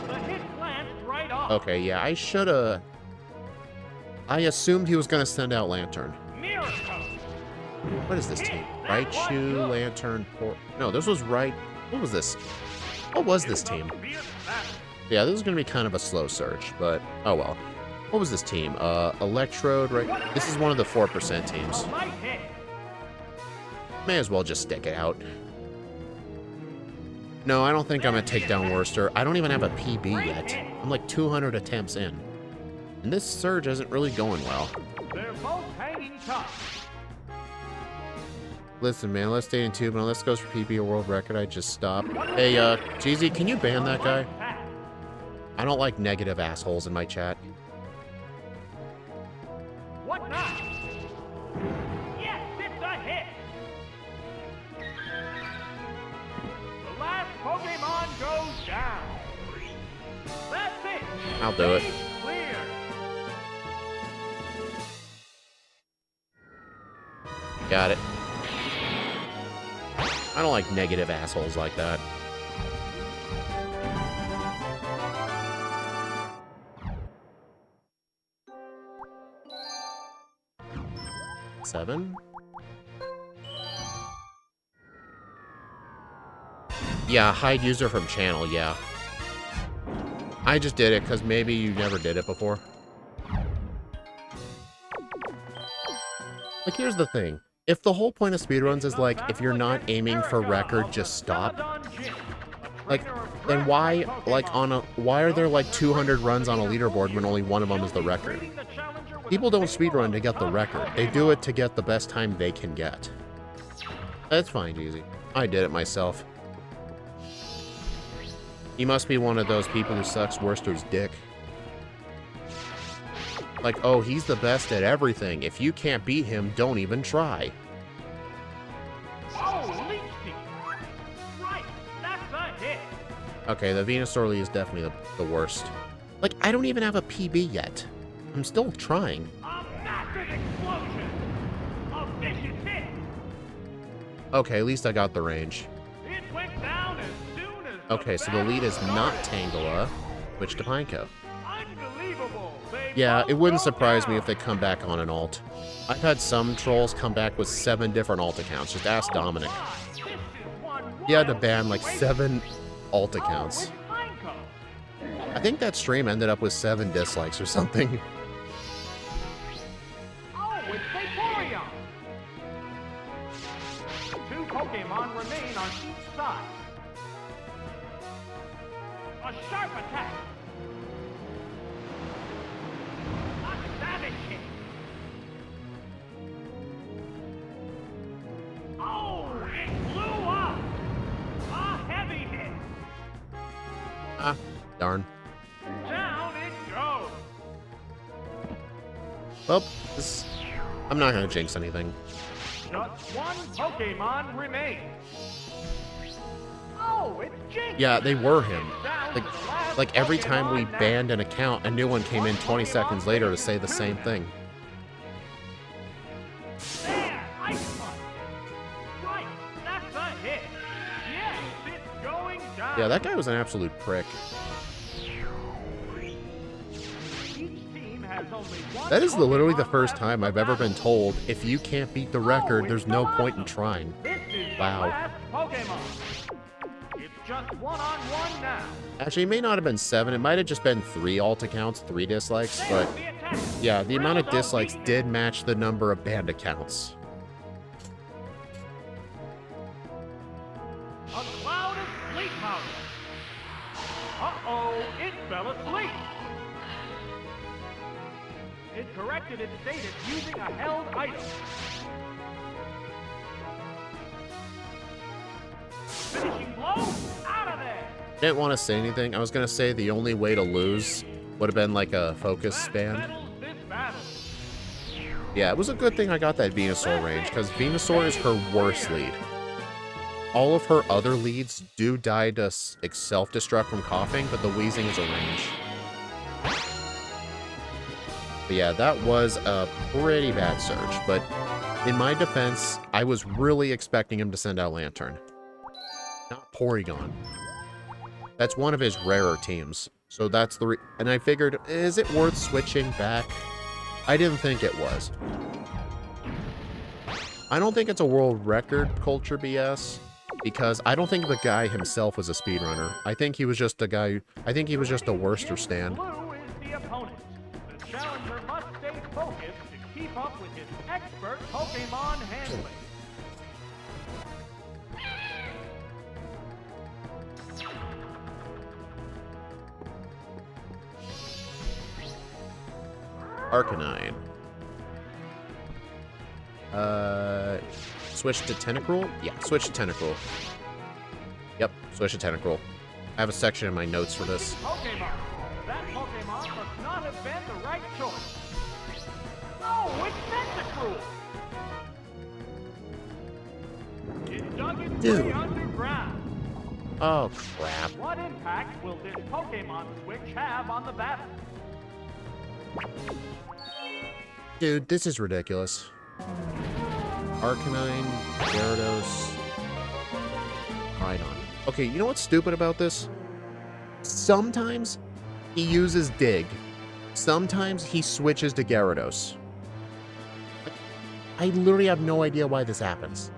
The hit glanced right off. Okay, yeah, I should've... I assumed he was gonna send out Lantern. Mirror Coat. What is this team? Raichu, Lantern, No, this was right... What was this? What was this team? Yeah, this is gonna be kind of a slow search, but... Oh well. What was this team? Electrode, right? This is one of the 4% teams. May as well just stick it out. No, I don't think I'm gonna take down Worcester. I don't even have a PB yet. I'm like 200 attempts in. And this surge isn't really going well. They're both hanging tough. Listen, man, let's stay in 2, but unless it goes for PB or world record, I just stop. Hey, Jeezy, can you ban that guy? I don't like negative assholes in my chat. What not? Yes, it's a hit. The last Pokemon goes down. That's it. I'll do it. Stage clear. Got it. I don't like negative assholes like that. Seven? Yeah, hide user from channel, yeah. I just did it because maybe you never did it before. Like, here's the thing. If the whole point of speedruns is like, if you're not aiming for record, just stop. Like, then why, why are there like 200 runs on a leaderboard when only one of them is the record? People don't speedrun to get the record. They do it to get the best time they can get. That's fine, Jeezy. I did it myself. He must be one of those people who sucks Worcester's dick. Like, oh, he's the best at everything. If you can't beat him, don't even try. Oh, Leech. Right, that's a hit. Okay, the Venusaur Lee is definitely the worst. Like, I don't even have a PB yet. I'm still trying. A massive explosion. A vicious hit. Okay, at least I got the range. It went down as soon as Okay, so the lead is not Tangela. Switch to Pineco. Unbelievable. Yeah, it wouldn't surprise me if they come back on an alt. I've had some trolls come back with 7 different alt accounts. Just ask Dominic. He had to ban like 7 alt accounts. I think that stream ended up with 7 dislikes or something. Oh, it's Vaporeon. 2 Pokemon remain on each side. A sharp attack. A savage hit. Oh, it blew up. A heavy hit. Ah, darn. Down it goes. Well, I'm not gonna jinx anything. Just 1 Pokemon remains. Oh, it's Jinx. Yeah, they were him. Like every time we banned an account, a new one came in 20 seconds later to say the same thing. There, Ice Punch. Right, that's a hit. Yes, it's going down. Yeah, that guy was an absolute prick. Each team has only 1 That is literally the Pokemon first left time for I've ever been battle. told, if you can't beat the record, there's no point in trying. This is Wow. the last Pokemon. It's just one-on-one now. Actually, it may not have been 7. It might have just been 3 alt accounts, 3 dislikes. But The attack. yeah, the amount of dislikes did match the number of banned accounts. A cloud of sleep powder. Uh-oh, it fell asleep. It corrected its status using a held item. Finishing blow, out of there. Didn't want to say anything. I was going to say the only way to lose would have been like a focus That span. settles this battle. Yeah, it was a good thing I got that Venusaur range, because Venusaur is her worst lead. All of her other leads do die to self-destruct from coughing, but the wheezing is a range. But yeah, that was a pretty bad surge, but in my defense, I was really expecting him to send out Lantern. Not Porygon. That's one of his rarer teams. So that's the and I figured, is it worth switching back? I didn't think it was. I don't think it's a world record culture BS, because I don't think the guy himself was a speedrunner. I think he was just a guy, I think he was just a worster stand. Blue is the opponent. The challenger must stay focused to keep up with his expert Pokemon handling. Arcanine. Switch to Tentacruel? Yeah, switch to Tentacruel. Yep, switch to Tentacruel. I have a section in my notes for this. Pokemon. That Pokemon must not have been the right choice. No, it's Tentacruel. It dug its Dude. way underground. Oh, crap. What impact will this Pokemon switch have on the battle? Dude, this is ridiculous. Arcanine, Gyarados, Rhydon. Okay, you know what's stupid about this? Sometimes he uses Dig. Sometimes he switches to Gyarados. I literally have no idea why this happens.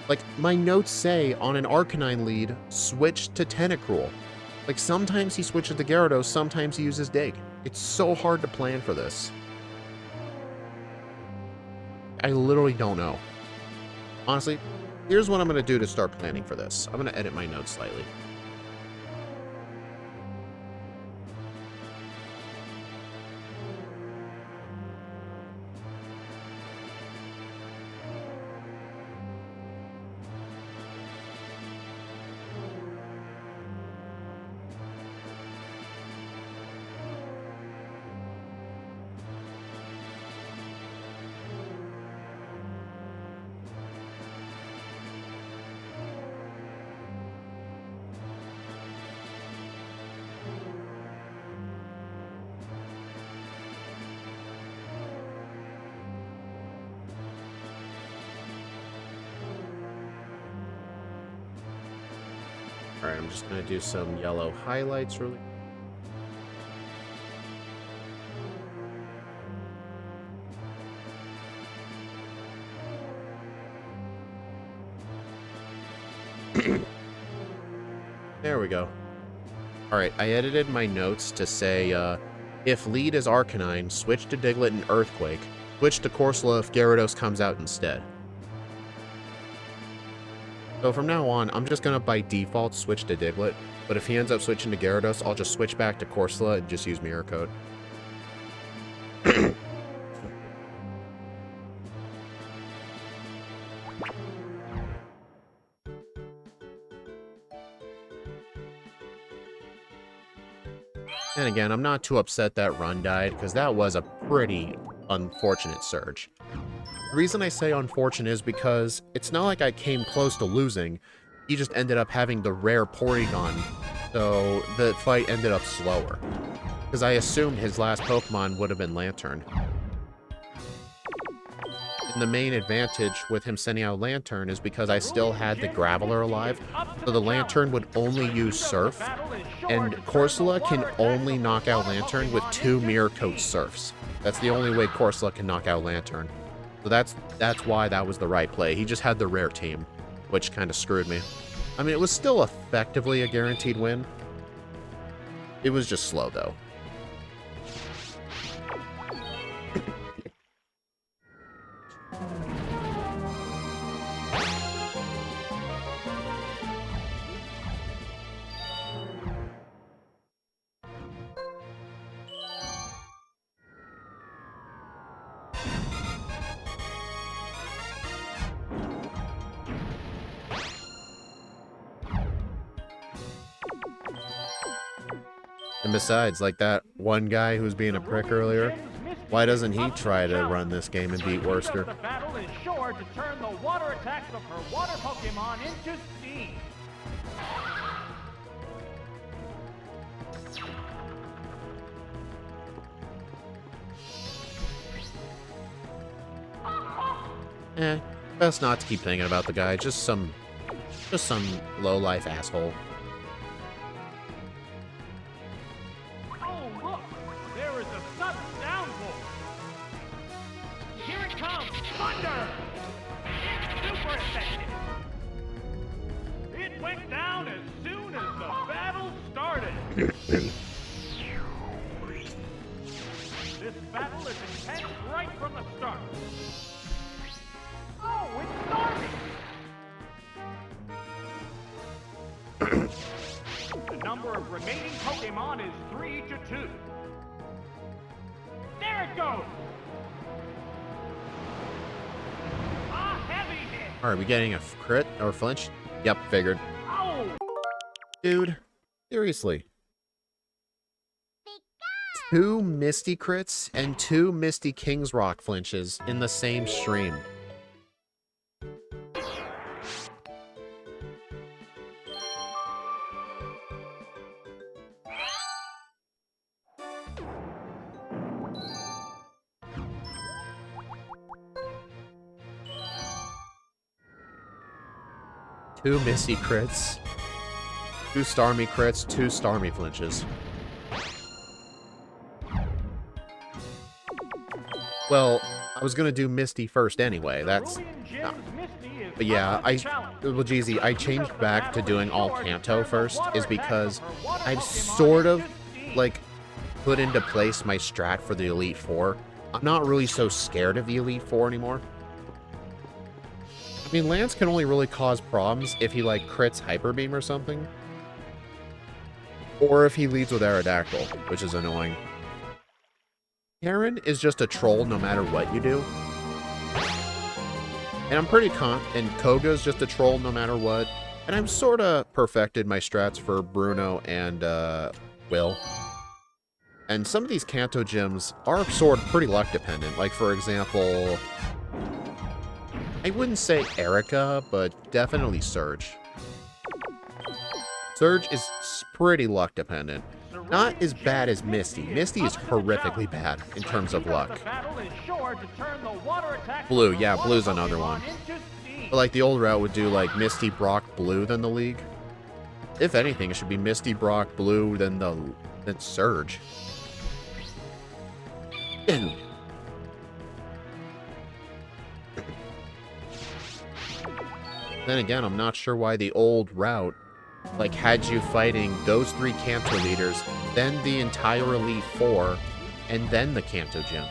Like, my notes say on an Arcanine lead, switch to Tentacruel. Like, sometimes he switches to Gyarados, sometimes he uses Dig. It's so hard to plan for this. I literally don't know. Honestly, here's what I'm going to do to start planning for this. I'm going to edit my notes slightly. Alright, I'm just going to do some yellow highlights really. There we go. Alright, I edited my notes to say, if lead is Arcanine, switch to Diglett and Earthquake. Switch to Corsola if Gyarados comes out instead. So from now on, I'm just going to by default switch to Diglett, but if he ends up switching to Gyarados, I'll just switch back to Corsola and just use Mirror Coat. And again, I'm not too upset that run died, because that was a pretty unfortunate surge. The reason I say unfortunate is because it's not like I came close to losing. He just ended up having the rare Porygon, so the fight ended up slower. Because I assumed his last Pokemon would have been Lantern. And the main advantage with him sending out Lantern is because I still had the Graveler alive, so the Lantern would only use Surf, and Corsola can only knock out Lantern with 2 Mirror Coat Surfs. That's the only way Corsola can knock out Lantern. So that's why that was the right play. He just had the rare team, which kind of screwed me. I mean, it was still effectively a guaranteed win. It was just slow, though. And besides, like that one guy who was being a prick earlier, why doesn't he try to run this game and beat Worcester? The battle is sure to turn the water attacks of her water Pokemon into steam. Best not to keep thinking about the guy. Just some low-life asshole. Oh, look! There is a sudden downpour! Here it comes! Thunder! It's super effective! It went down as soon as the battle started! This battle is intense right from the start! Oh, it's starting! The number of remaining Pokemon is 3 to 2. There it goes! A heavy hit! Are we getting a crit or flinch? Yep, figured. Oh! Dude, seriously. 2 Misty crits and 2 Misty King's Rock flinches in the same stream. Two Misty crits, 2 Starmie crits, 2 Starmie flinches. Well, I was gonna do Misty first anyway. That's. But yeah, well, Jeezy, I changed back to doing all Kanto first, is because I've sort of like put into place my strat for the Elite Four. I'm not really so scared of the Elite Four anymore. I mean, Lance can only really cause problems if he, like, crits Hyper Beam or something. Or if he leads with Aerodactyl, which is annoying. Karen is just a troll no matter what you do. And I'm pretty and Koga's just a troll no matter what. And I've sort of perfected my strats for Bruno and, Will. And some of these Kanto gyms are sort of pretty luck dependent. Like, for example, I wouldn't say Erica, but definitely Surge. Surge is pretty luck dependent. Not as bad as Misty. Misty is horrifically bad in terms of luck. Blue, yeah, Blue's another one. But like the old route would do like Misty, Brock, Blue, then the League. If anything, it should be Misty, Brock, Blue, then Surge. Then again, I'm not sure why the old route, like, had you fighting those 3 Kanto leaders, then the entire Elite Four, and then the Kanto gym.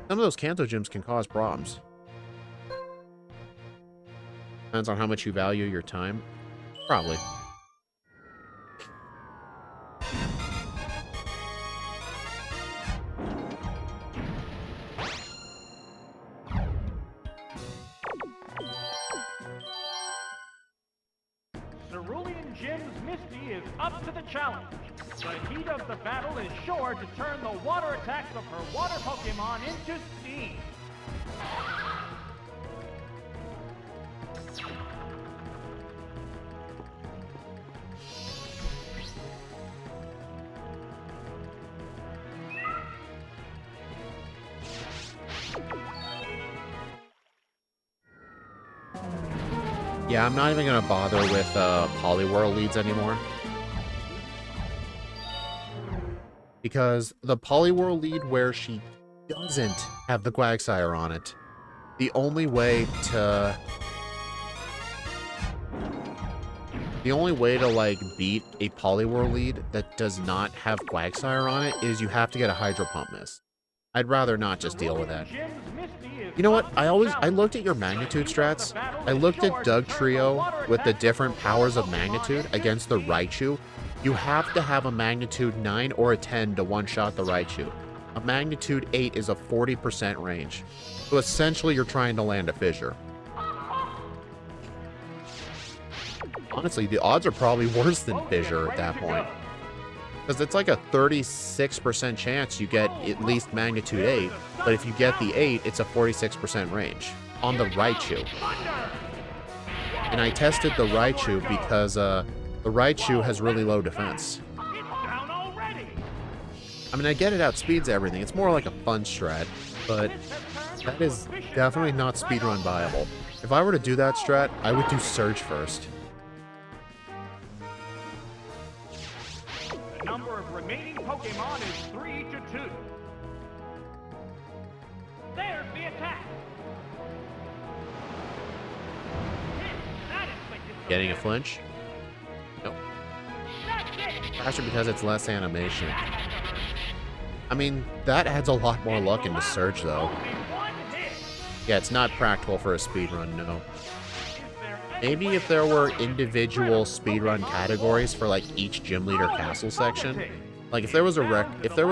Some of those Kanto gyms can cause problems. Depends on how much you value your time. Probably. Up to the challenge. The heat of the battle is sure to turn the water attacks of her water Pokemon into steam. Yeah, I'm not even going to bother with Poliwhirl leads anymore. Because the Poliwhirl lead where she doesn't have the Quagsire on it, the only way The only way to, like, beat a Poliwhirl lead that does not have Quagsire on it is you have to get a Hydro Pump miss. I'd rather not just deal with that. You know what? I looked at your magnitude strats. I looked at Doug Trio with the different powers of magnitude against the Raichu. You have to have a magnitude 9 or a 10 to one-shot the Raichu. A magnitude 8 is a 40% range. So essentially you're trying to land a fissure. Honestly, the odds are probably worse than fissure at that point. Because it's like a 36% chance you get at least magnitude 8, but if you get the 8, it's a 46% range on the Raichu. And I tested the Raichu because the Raichu has really low defense. I mean, I get it outspeeds everything. It's more like a fun strat, but that is definitely not speedrun viable. If I were to do that strat, I would do Surge first. The number of remaining Pokemon is 3 to 2. There's the attack. Getting a flinch? Nope. Faster because it's less animation. I mean, that adds a lot more luck into Surge, though. Yeah, it's not practical for a speedrun, no. Maybe if there were individual speedrun categories for like each gym leader castle section, like if there was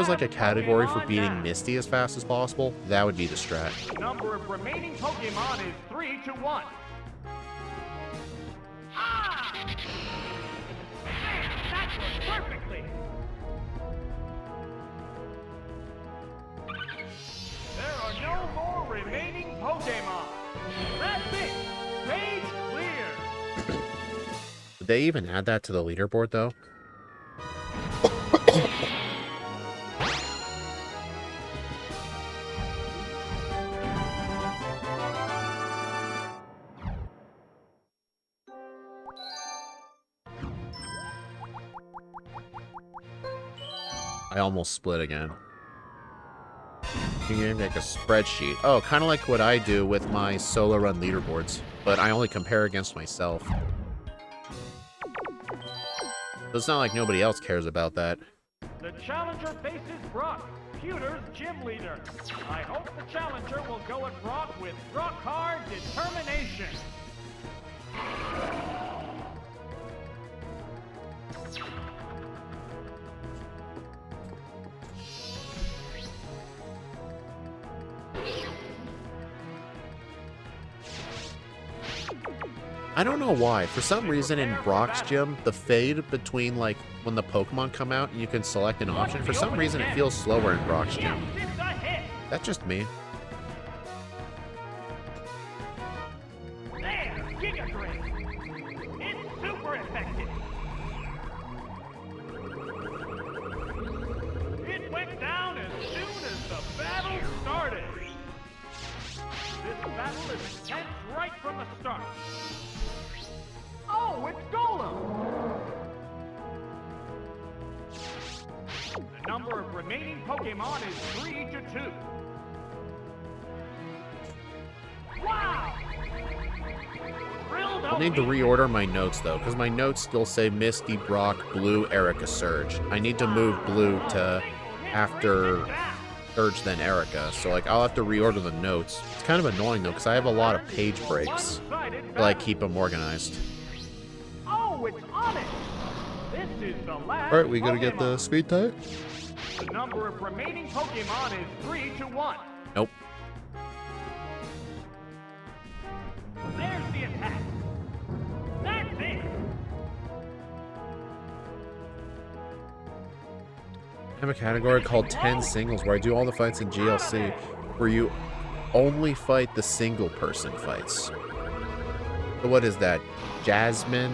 like a category for beating Misty as fast as possible, that would be the strat. The number of remaining Pokemon is 3 to 1. Ah! That worked perfectly. There are no more remaining Pokemon. That's it. Page clear. Did they even add that to the leaderboard, though? I almost split again. You can make a spreadsheet. Oh, kind of like what I do with my solo run leaderboards, but I only compare against myself. So it's not like nobody else cares about that. The challenger faces Brock, Pewter's gym leader. I hope the challenger will go at Brock with rock-hard determination. I don't know why. For some reason in Brock's gym, the fade between like when the Pokemon come out and you can select an option, for some reason it feels slower in Brock's gym. That's just me. There, Giga Drain. It's super effective. It went down as soon as the battle started. This battle is intense right from the start. Oh, it's Golem! The number of remaining Pokemon is 3 to 2. Wow! I'll need to reorder my notes, though, because my notes still say Misty, Brock, Blue, Erica, Surge. I need to move Blue to after Surge, then Erica, so, like, I'll have to reorder the notes. It's kind of annoying, though, because I have a lot of page breaks to, like, keep them organized. Oh, it's on it! This is the last Alright, we gotta get Pokemon. the speed type? The number of remaining Pokemon is 3 to 1. Nope. There's the attack. That's it. I have a category called 10 Singles where I do all the fights in GLC, where you only fight the single person fights. So what is that? Jasmine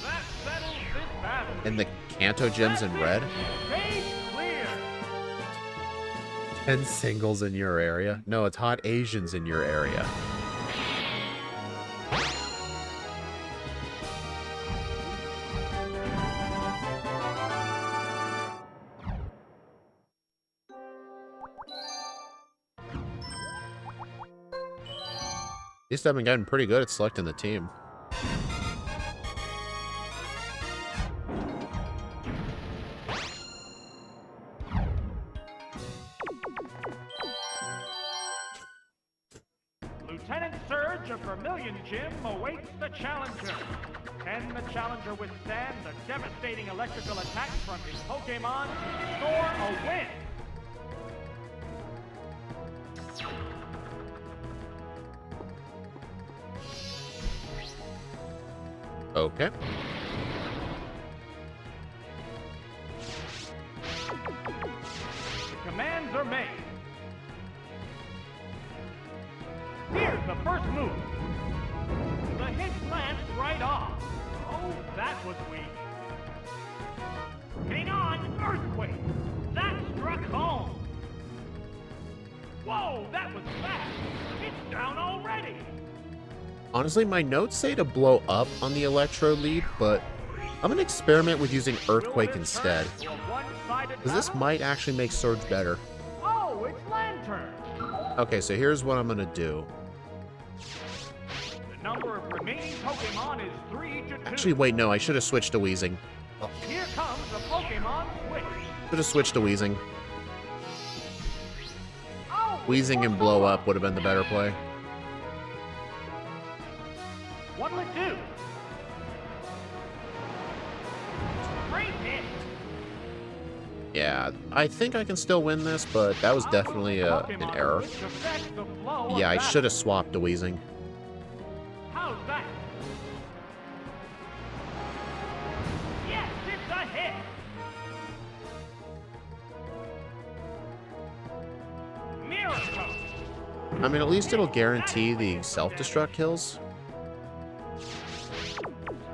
That settles this battle. and the Kanto gyms in red? Page clear. 10 singles in your area? No, it's hot Asians in your area. At least I've been getting pretty good at selecting the team. gym awaits the challenger. Can the challenger withstand the devastating electrical attacks from his Pokemon to score a win? Okay. The commands are made. Here's the first move. The hit glanced right off. Oh, that was weak. Hang on, Earthquake. That struck home. Whoa, that was fast. It's down already. Honestly, my notes say to blow up on the Electro lead, but I'm gonna experiment with using Earthquake instead, because this might actually make Surge better. Oh, it's Lantern. Okay, so here's what I'm gonna do. The number of remaining Pokemon is 3 to 2. Actually, wait, no, I should have switched to Weezing. Here comes the Pokemon switch. Should have switched to Weezing. Oh, Weezing and blow up would have been the better play. What'll it do? Great hit. Yeah, I think I can still win this, but that was definitely an error. Yeah, I should have swapped to Weezing. How's that? Yes, it's a hit. Miracle. I mean, at least it'll guarantee the self-destruct kills.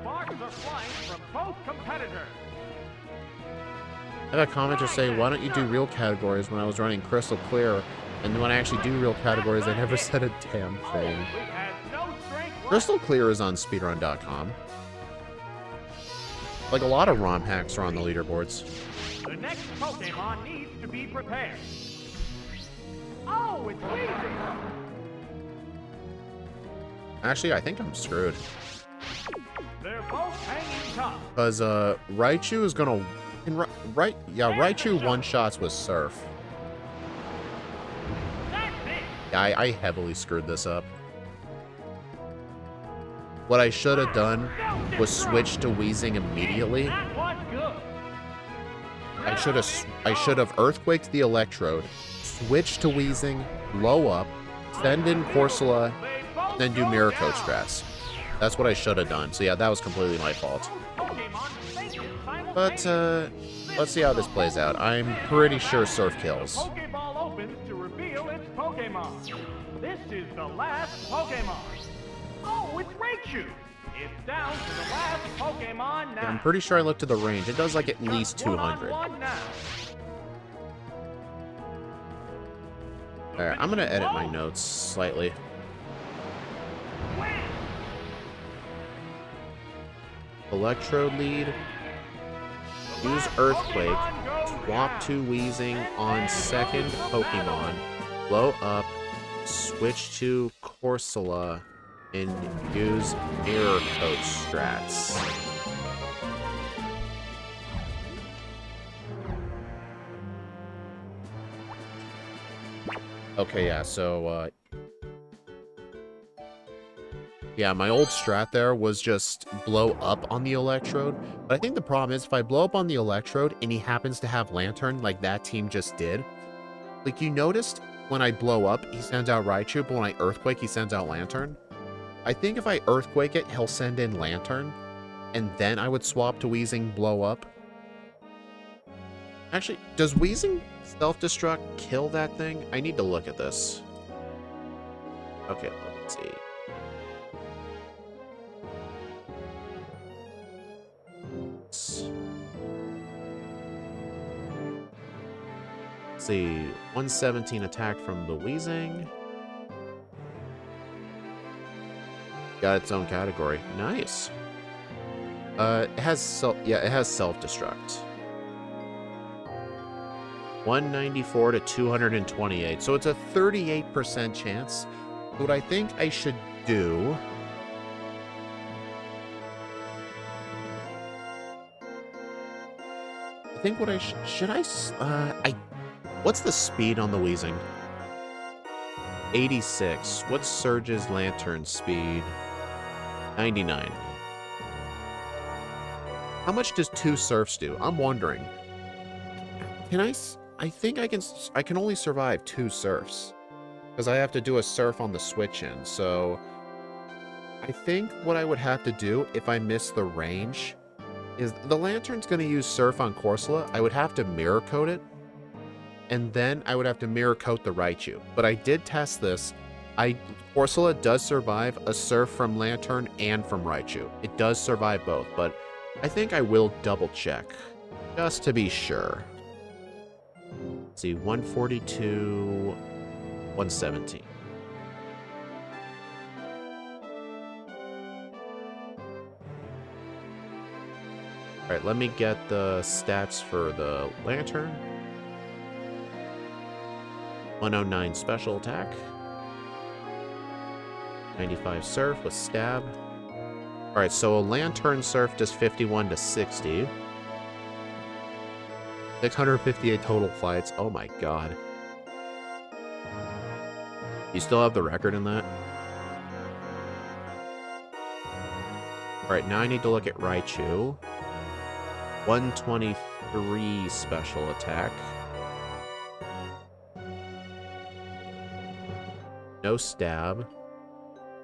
Sparks are flying from both competitors. I had a commenter say, why don't you do real categories when I was running Crystal Clear? And when I actually do real categories, I never said a damn thing. We had no strength left. Crystal Clear is on speedrun.com. Like, a lot of ROM hacks are on the leaderboards. The next Pokemon needs to be prepared. Oh, it's Weezing. Actually, I think I'm screwed. They're both hanging tough. Because, Raichu is gonna... Raichu one-shots with Surf. That's it. Yeah, I heavily screwed this up. What I should have done was switch to Weezing immediately. That was good. I should have Earthquaked the Electrode, switched to Weezing, blow up, send in Corsola, They both then do go Mirror down. Coach strats. That's what I should have done. So yeah, that was completely my fault. Pokemon faces But simultaneously. let's see how this plays out. I'm pretty sure Surf kills. The Pokeball opens to reveal its Pokemon. This is the last Pokemon. Oh, it's Raichu. It's down to the last Pokemon now. I'm pretty sure I looked at the range. It does like at least Just 200. one-on-one now. Alright, I'm gonna edit my notes slightly. Win. Electrode lead. Use Earthquake. Swap to Weezing on second Pokemon. Blow up. Switch to Corsola. And use Mirror Coach strats. Okay, yeah, so, yeah, my old strat there was just blow up on the Electrode. But I think the problem is if I blow up on the Electrode and he happens to have Lantern like that team just did, like you noticed when I blow up, he sends out Raichu, but when I Earthquake, he sends out Lantern. I think if I Earthquake it, he'll send in Lantern, and then I would swap to Weezing blow up. Actually, does Weezing self-destruct kill that thing? I need to look at this. Okay, let's see. Let's see, 117 attack from the Weezing. Got its own category. Nice. It has self-destruct. 194 to 228. So it's a 38% chance. What I think I should do... I think what I should I... What's the speed on the Weezing? 86. What's Surge's Lantern speed? 99. How much does 2 surfs do? I'm wondering. I think I can only survive 2 surfs. Because I have to do a surf on the switch end, so... I think what I would have to do if I miss the range is the Lantern's going to use surf on Corsola. I would have to mirror coat it. And then I would have to mirror coat the Raichu. But I did test this. Corsola does survive a surf from Lantern and from Raichu. It does survive both, but I think I will double check. Just to be sure. Let's see, 142, 117. Alright, let me get the stats for the Lantern. 109 special attack. 95 surf with stab. Alright, so a Lantern surf does 51 to 60. 658 total fights. Oh my god. You still have the record in that? Alright, now I need to look at Raichu. 123 special attack. No stab.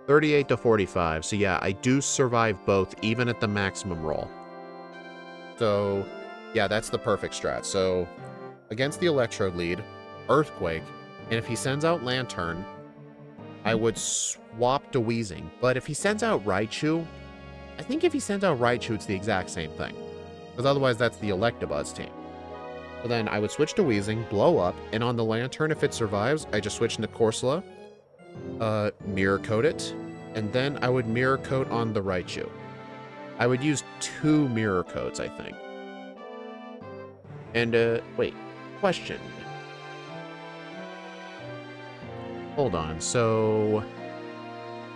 38 to 45. So yeah, I do survive both, even at the maximum roll. So, yeah, that's the perfect strat. So, against the Electrode lead, Earthquake, and if he sends out Lantern, I would swap to Weezing. But if he sends out Raichu, I think if he sends out Raichu, it's the exact same thing. Because otherwise, that's the Electabuzz team. So then I would switch to Weezing, blow up, and on the Lantern, if it survives, I just switch into Corsola, mirror coat it, and then I would mirror coat on the Raichu. I would use 2 mirror coats, I think. And, wait, question. Hold on, so...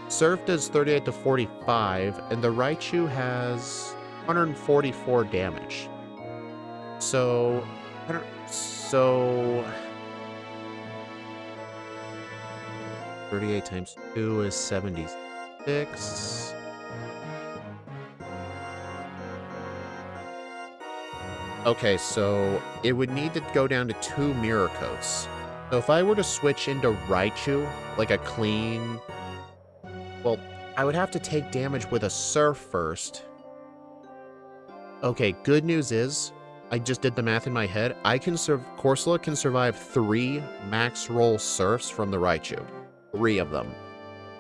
Surf does 38 to 45, and the Raichu has 144 damage. So... 38 times 2 is 76. Okay, so it would need to go down to 2 mirror coats. So if I were to switch into Raichu, like a clean... Well, I would have to take damage with a surf first. Okay, good news is, I just did the math in my head. Corsola can survive 3 max roll surfs from the Raichu. 3 of them.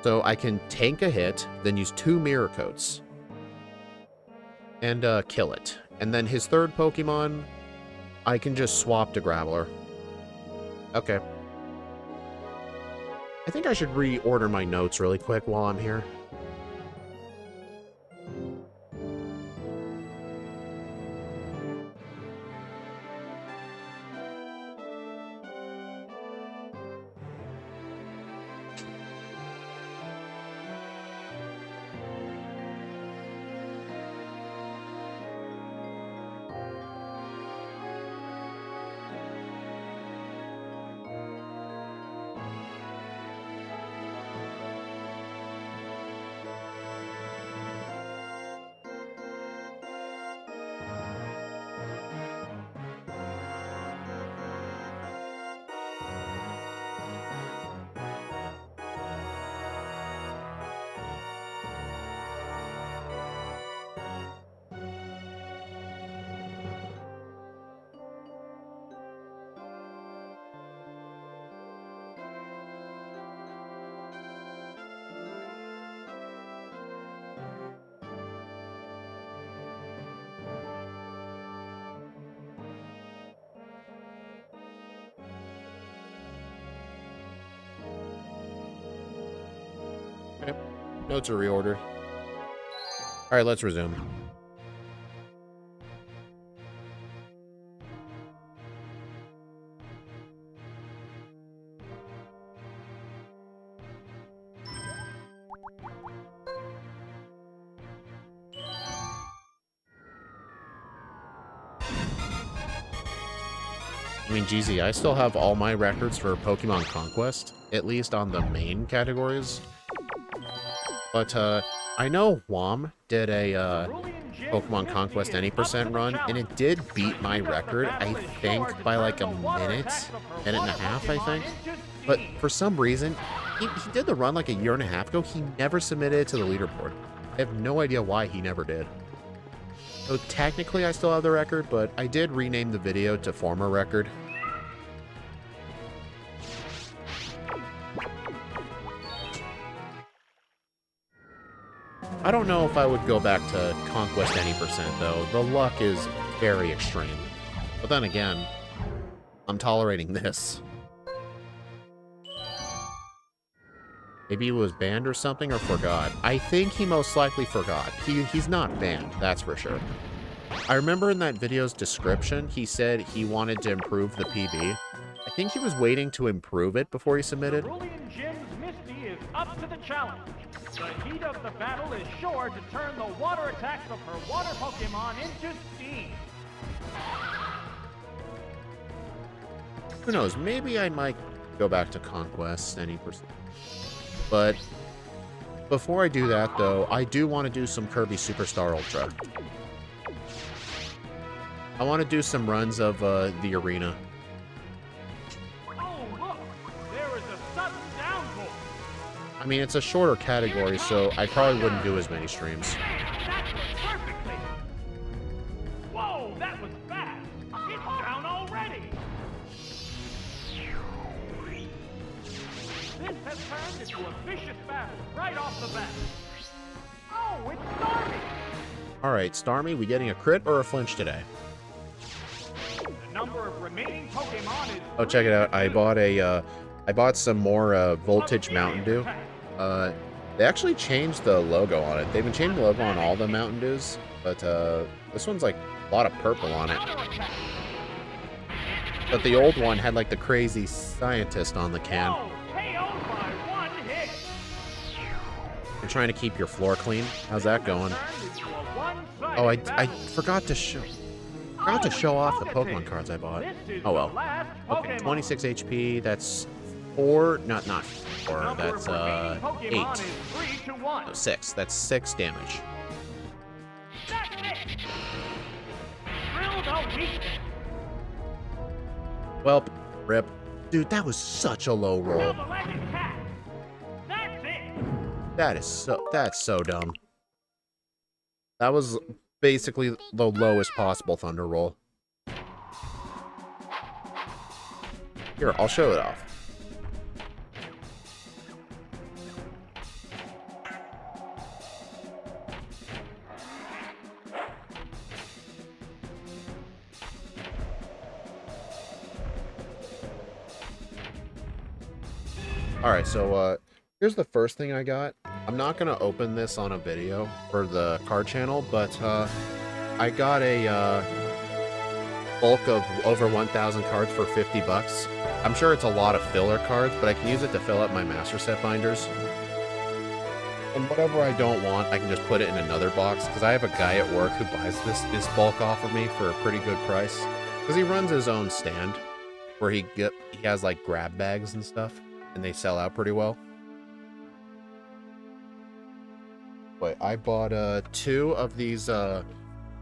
So I can tank a hit, then use 2 mirror coats. And kill it. And then his third Pokemon, I can just swap to Graveler. Okay. I think I should reorder my notes really quick while I'm here. Notes are reordered. Alright, let's resume. I mean, GZ, I still have all my records for Pokemon Conquest, at least on the main categories. But I know Wom did a Pokemon Conquest any percent run, and it did beat my record, I think, by like a minute and a half, I think. But for some reason, he did the run like a year and a half ago. He never submitted it to the leaderboard. I have no idea why he never did. So technically, I still have the record, but I did rename the video to former record. I don't know if I would go back to Conquest any percent, though. The luck is very extreme. But then again, I'm tolerating this. Maybe he was banned or something, or forgot. I think he most likely forgot. He's not banned, that's for sure. I remember in that video's description, he said he wanted to improve the PB. I think he was waiting to improve it before he submitted. Cerulean Gym's Misty is up to the challenge. The heat of the battle is sure to turn the water attacks of her water Pokemon into steam. Who knows, maybe I might go back to Conquest any percent. But before I do that, though, I do want to do some Kirby Superstar Ultra. I want to do some runs of the arena. Oh, look! There is a sudden downpour. I mean, it's a shorter category, so I probably wouldn't do as many streams. That was perfectly. Whoa, that was fast. It's down already. This has turned into a vicious battle right off the bat. Oh, it's Starmie. Alright, Starmie, we getting a crit or a flinch today? The number of remaining Pokemon is... Oh, check it out. I bought some more Voltage Mountain Dew. They actually changed the logo on it. They've been changing the logo on all the Mountain Dews, but this one's like a lot of purple on it. But the old one had like the crazy scientist on the can. You're trying to keep your floor clean. How's that going? Oh, I forgot to show off the Pokemon cards I bought. Oh well. Okay, 26 HP. That's 4. Not 4. That's 8. No, 6. That's 6 damage. Well, rip. Dude, that was such a low roll. That's so dumb. That was basically the lowest possible Thunder roll. Here, I'll show it off. Alright, so here's the first thing I got. I'm not going to open this on a video for the card channel, but I got a bulk of over 1,000 cards for 50 bucks. I'm sure it's a lot of filler cards, but I can use it to fill up my master set binders. And whatever I don't want, I can just put it in another box, because I have a guy at work who buys this bulk off of me for a pretty good price. Because he runs his own stand, where he has like grab bags and stuff, and they sell out pretty well. Wait, I bought 2 of these Scarlet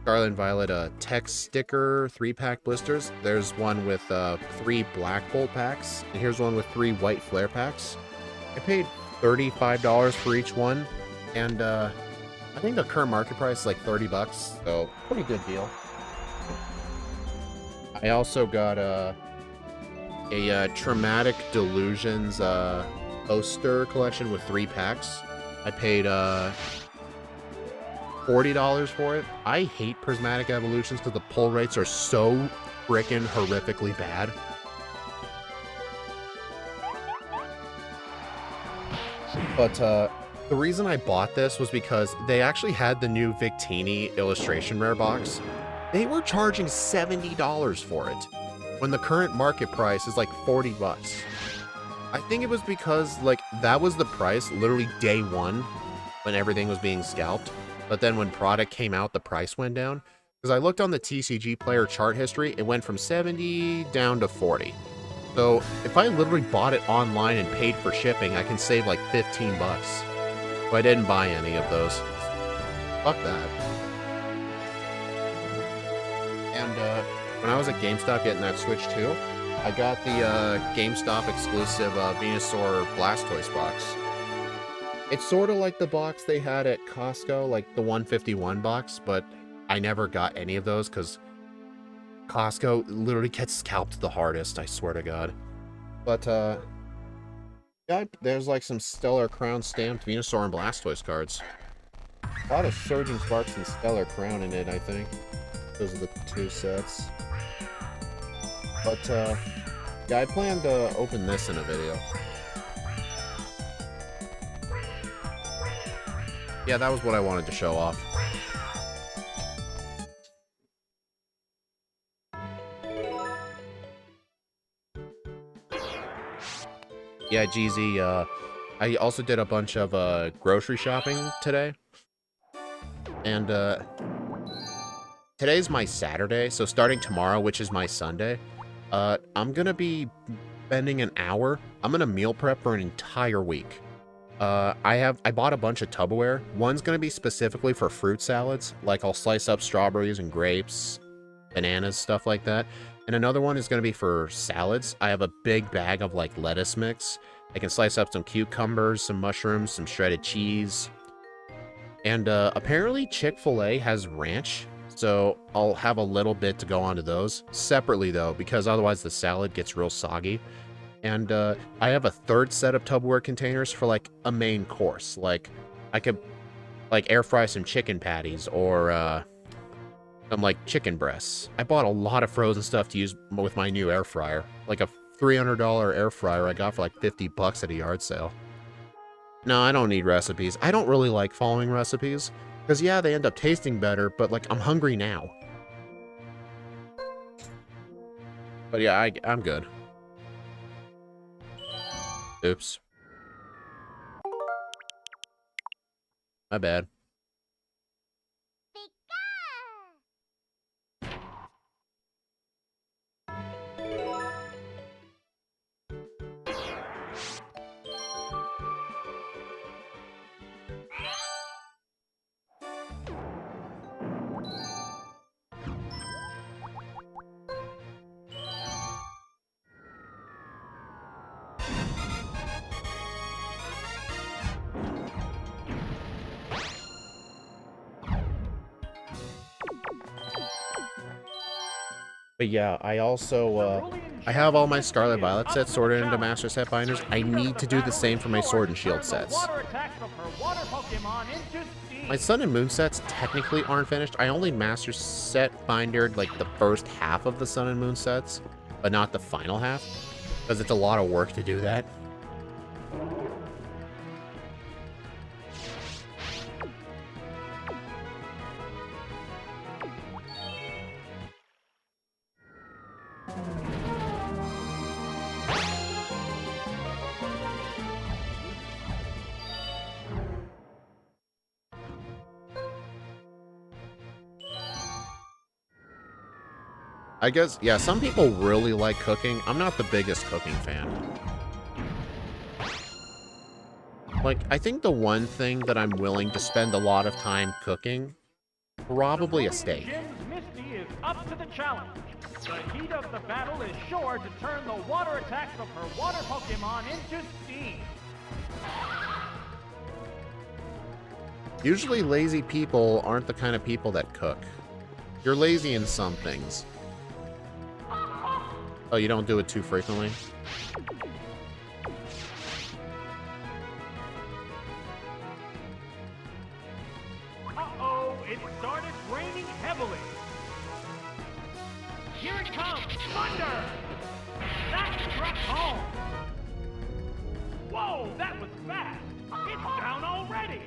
and Violet text sticker 3-pack blisters. There's one with 3 Black Bolt packs, and here's one with 3 White Flare packs. I paid $35 for each one, and I think the current market price is like 30 bucks, so pretty good deal. I also got a Traumatic Delusions poster collection with 3 packs. I paid $40 for it. I hate Prismatic Evolutions because the pull rates are so frickin' horrifically bad. But the reason I bought this was because they actually had the new Victini illustration rare box. They were charging $70 for it, when the current market price is like 40 bucks. I think it was because, like, that was the price literally day one when everything was being scalped. But then when product came out, the price went down. Because I looked on the TCG Player chart history, it went from 70 down to 40. So if I literally bought it online and paid for shipping, I can save like 15 bucks. But I didn't buy any of those. Fuck that. And when I was at GameStop getting that Switch 2, I got the GameStop exclusive Venusaur Blastoise box. It's sort of like the box they had at Costco, like the 151 box, but I never got any of those because Costco literally gets scalped the hardest, I swear to God. But, yeah, there's like some Stellar Crown stamped Venusaur and Blastoise cards. A lot of Surging Sparks and Stellar Crown in it, I think. Those are the two sets. But, yeah, I plan to open this in a video. Yeah, that was what I wanted to show off. Yeah, GZ, I also did a bunch of grocery shopping today. And today's my Saturday, so starting tomorrow, which is my Sunday, I'm gonna be spending an hour. I'm gonna meal prep for an entire week. I bought a bunch of Tupperware. One's gonna be specifically for fruit salads, like I'll slice up strawberries and grapes, bananas, stuff like that. And another one is gonna be for salads. I have a big bag of like lettuce mix. I can slice up some cucumbers, some mushrooms, some shredded cheese. And apparently Chick-fil-A has ranch, so I'll have a little bit to go onto those. Separately though, because otherwise the salad gets real soggy. And I have a third set of Tupperware containers for like a main course. Like I could like air fry some chicken patties or some like chicken breasts. I bought a lot of frozen stuff to use with my new air fryer. Like a $300 air fryer I got for like 50 bucks at a yard sale. No, I don't need recipes. I don't really like following recipes. Because yeah, they end up tasting better, but like I'm hungry now. But yeah, I'm good. Oops. My bad. But yeah, I also, I have all my Scarlet Violet sets sorted into Master Set binders. I need to do the same for my Sword and Shield sets. My Sun and Moon sets technically aren't finished. I only Master Set bindered like the first half of the Sun and Moon sets, but not the final half, because it's a lot of work to do that. I guess, yeah, some people really like cooking. I'm not the biggest cooking fan. Like, I think the one thing that I'm willing to spend a lot of time cooking, probably a steak. Misty is up to the challenge. The heat of the battle is sure to turn the water attacks of her water Pokemon into steam. Usually lazy people aren't the kind of people that cook. You're lazy in some things. Oh, you don't do it too frequently? Uh-oh, it started raining heavily. Here it comes, thunder! That struck home. Whoa, that was fast. It's down already.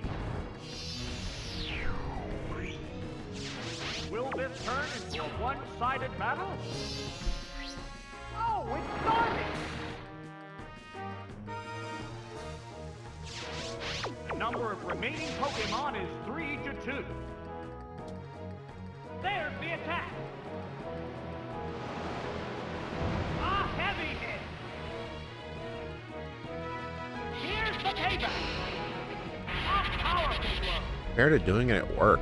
Will this turn into a one-sided battle? Oh, it's starting! The number of remaining Pokemon is 3 to 2. There's the attack! A heavy hit! Here's the payback! A compared to doing it at work.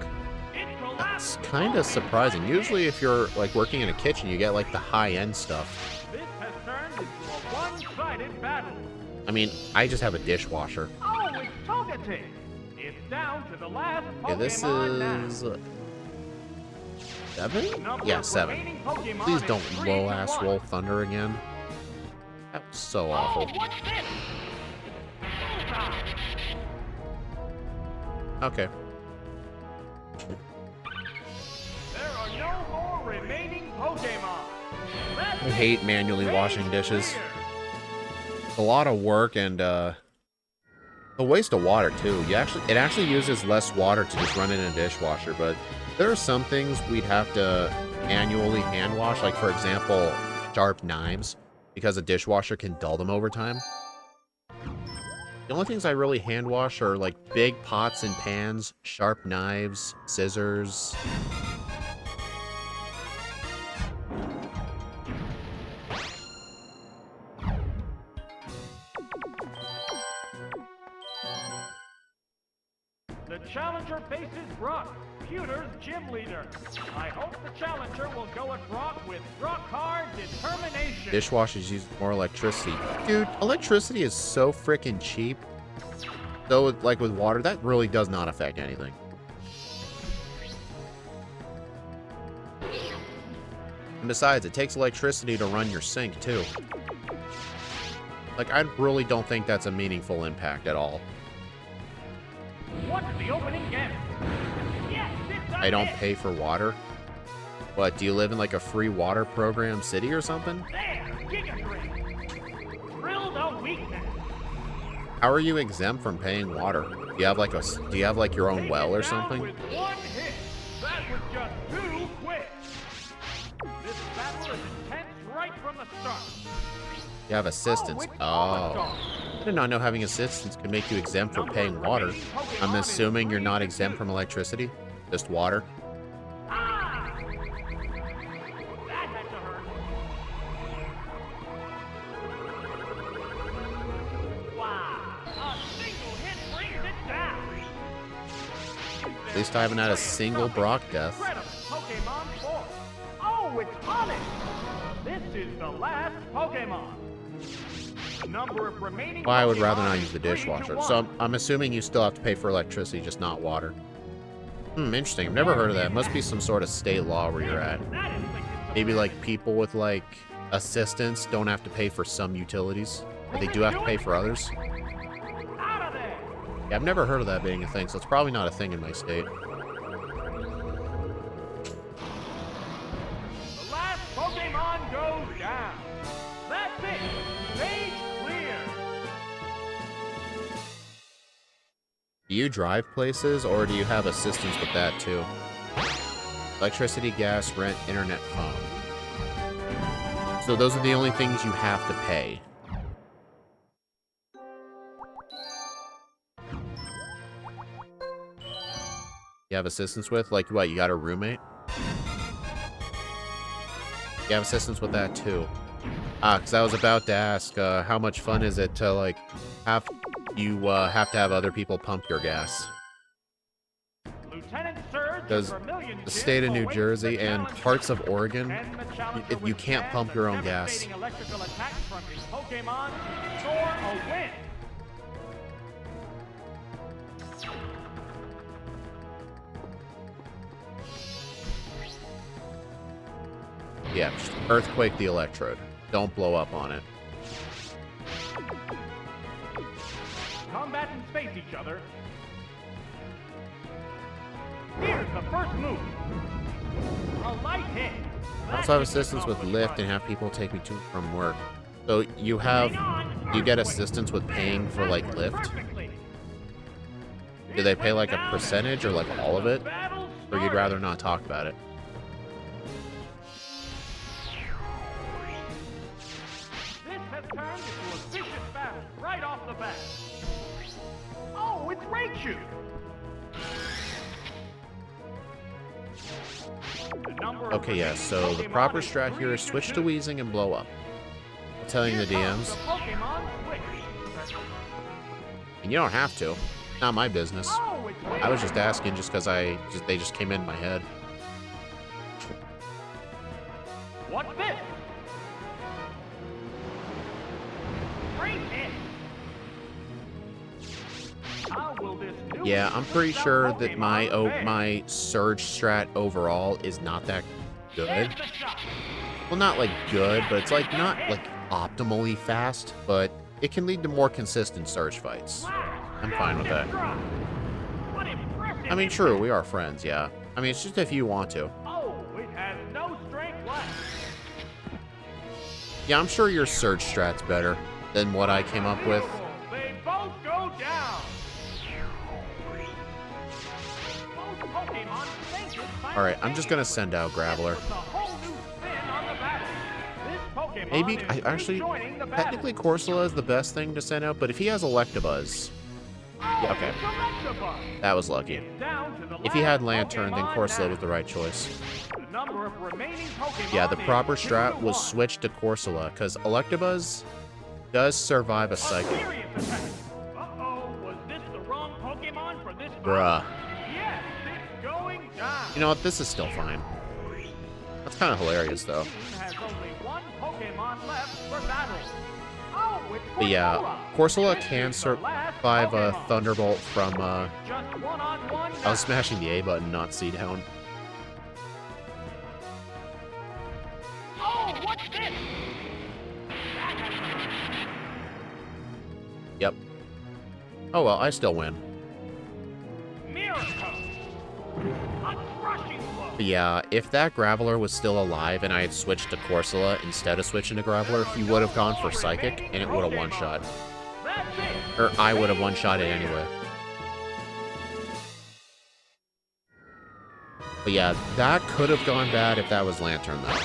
That's kind of surprising. Usually if you're like working in a kitchen, you get like the high-end stuff. This has turned into a one-sided battle. I mean, I just have a dishwasher. Oh, it's Togetic. It's down to the last Pokemon Okay, this now. is 7? Number Yeah, of 7. remaining Pokemon Please is don't 3 low to ass 1. roll thunder again. That was so Oh, awful. what's this? Bullseye. Okay. There are no more remaining Pokemon. That's I hate manually washing Stage dishes. clear. It's a lot of work and a waste of water too. It actually uses less water to just run it in a dishwasher, but there are some things we'd have to manually hand wash, like for example, sharp knives, because a dishwasher can dull them over time. The only things I really hand wash are like big pots and pans, sharp knives, scissors. The challenger faces Brock, Pewter's gym leader. I hope the challenger will go at Brock with rock-hard determination. Dishwashers use more electricity. Dude, electricity is so freaking cheap. Though, like with water, that really does not affect anything. And besides, it takes electricity to run your sink, too. Like, I really don't think that's a meaningful impact at all. What's the opening game? Yes, it's a I don't hit. pay for water. What, do you live in like a free water program city or something? There, Giga 3. Drill the weakness. How are you exempt from paying water? Do you have like your own Take well it or down something? with one hit. That was just too quick. This battle is intense right from the start. You have assistance. it's Oh. Bulbasaur. I did not know having assistance could make you exempt from paying water. I'm assuming you're not exempt from electricity? Just water? Ah! That had to hurt. Wow! A single hit brings it down. At least I haven't had a single Brock death. Incredible Pokemon force. Oh, it's Onyx. This is the last Pokemon. Number of remaining Well, I would rather Pokemon not is use the 3 to dishwasher. 1. So I'm assuming you still have to pay for electricity, just not water. Interesting. I've never heard of that. It must be some sort of state law where you're at. That is like Maybe like people with like assistance don't have to pay for some utilities, but they do have to pay for others. out of there. Yeah, I've never heard of that being a thing, so it's probably not a thing in my state. The last Pokemon goes down. That's it. Stage clear. Do you drive places, or do you have assistance with that too? Electricity, gas, rent, internet, phone. So those are the only things you have to pay. You have assistance with? Like what, you got a roommate? You have assistance with that too. Because I was about to ask, how much fun is it to, like, have to have other people pump your gas? Lieutenant Surge Because Vermilion the Gym state of New awaits Jersey the and challenger. parts of Oregon, Can the challenger you can't withstand pump the your own gas. devastating electrical attacks from his Pokemon to score a win. Yeah, just earthquake the electrode. Don't blow up on it. Combatants face each other. Here's the first move. A light hit. I also have assistance with Lyft and have people take me to and from work. So you have, you get assistance with paying for like Lyft? Do they pay like a percentage or like all of it? Or you'd rather not talk about it? This has turned into a vicious battle right off the bat. Oh, it's Raichu! Okay, yeah, so the proper strat here is switch to wheezing and blow up. I'm telling the DMs. And you don't have to. Not my business. Oh, it's I was just asking just because they just came in my head. What's this? Great hit. How will this new Yeah, I'm pretty sure that my surge strat overall is not that good. Well, not like good, but it's like not like optimally fast, but it can lead to more consistent surge fights. I'm fine with that. I mean, true, we are friends, yeah. I mean, it's just if you want to. Oh, it has no strength left. Yeah, I'm sure your surge strat's better than what I came up with. They both go down. Alright, I'm just gonna send out Graveler. Maybe, technically Corsola is the best thing to send out, but if he has Electabuzz... Yeah, okay. That was lucky. If he had Lantern, then Corsola was the right choice. Yeah, the proper strat was switch to Corsola, because Electabuzz does survive a Psychic. Bruh. You know what, this is still fine. That's kind of hilarious, though. But yeah, Corsola can survive a Thunderbolt from, I was smashing the A button, not C down. Yep. Oh well, I still win. But yeah, if that Graveler was still alive and I had switched to Corsola instead of switching to Graveler, he would have gone for Psychic, and it would have one-shot. Or I would have one-shot it anyway. But yeah, that could have gone bad if that was Lantern, though.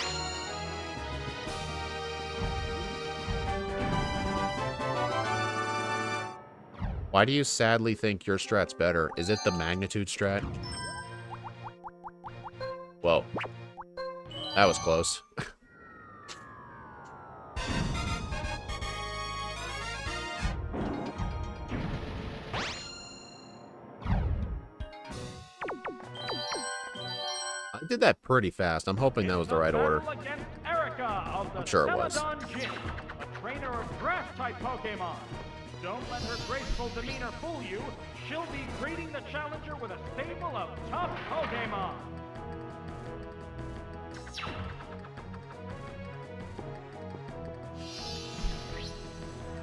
Why do you sadly think your strat's better? Is it the Magnitude strat? Whoa. That was close. I did that pretty fast. I'm hoping that was the right order. I'm sure it was. A trainer of grass-type Pokemon. Don't let her graceful demeanor fool you. She'll be greeting the challenger with a stable of tough Pokemon.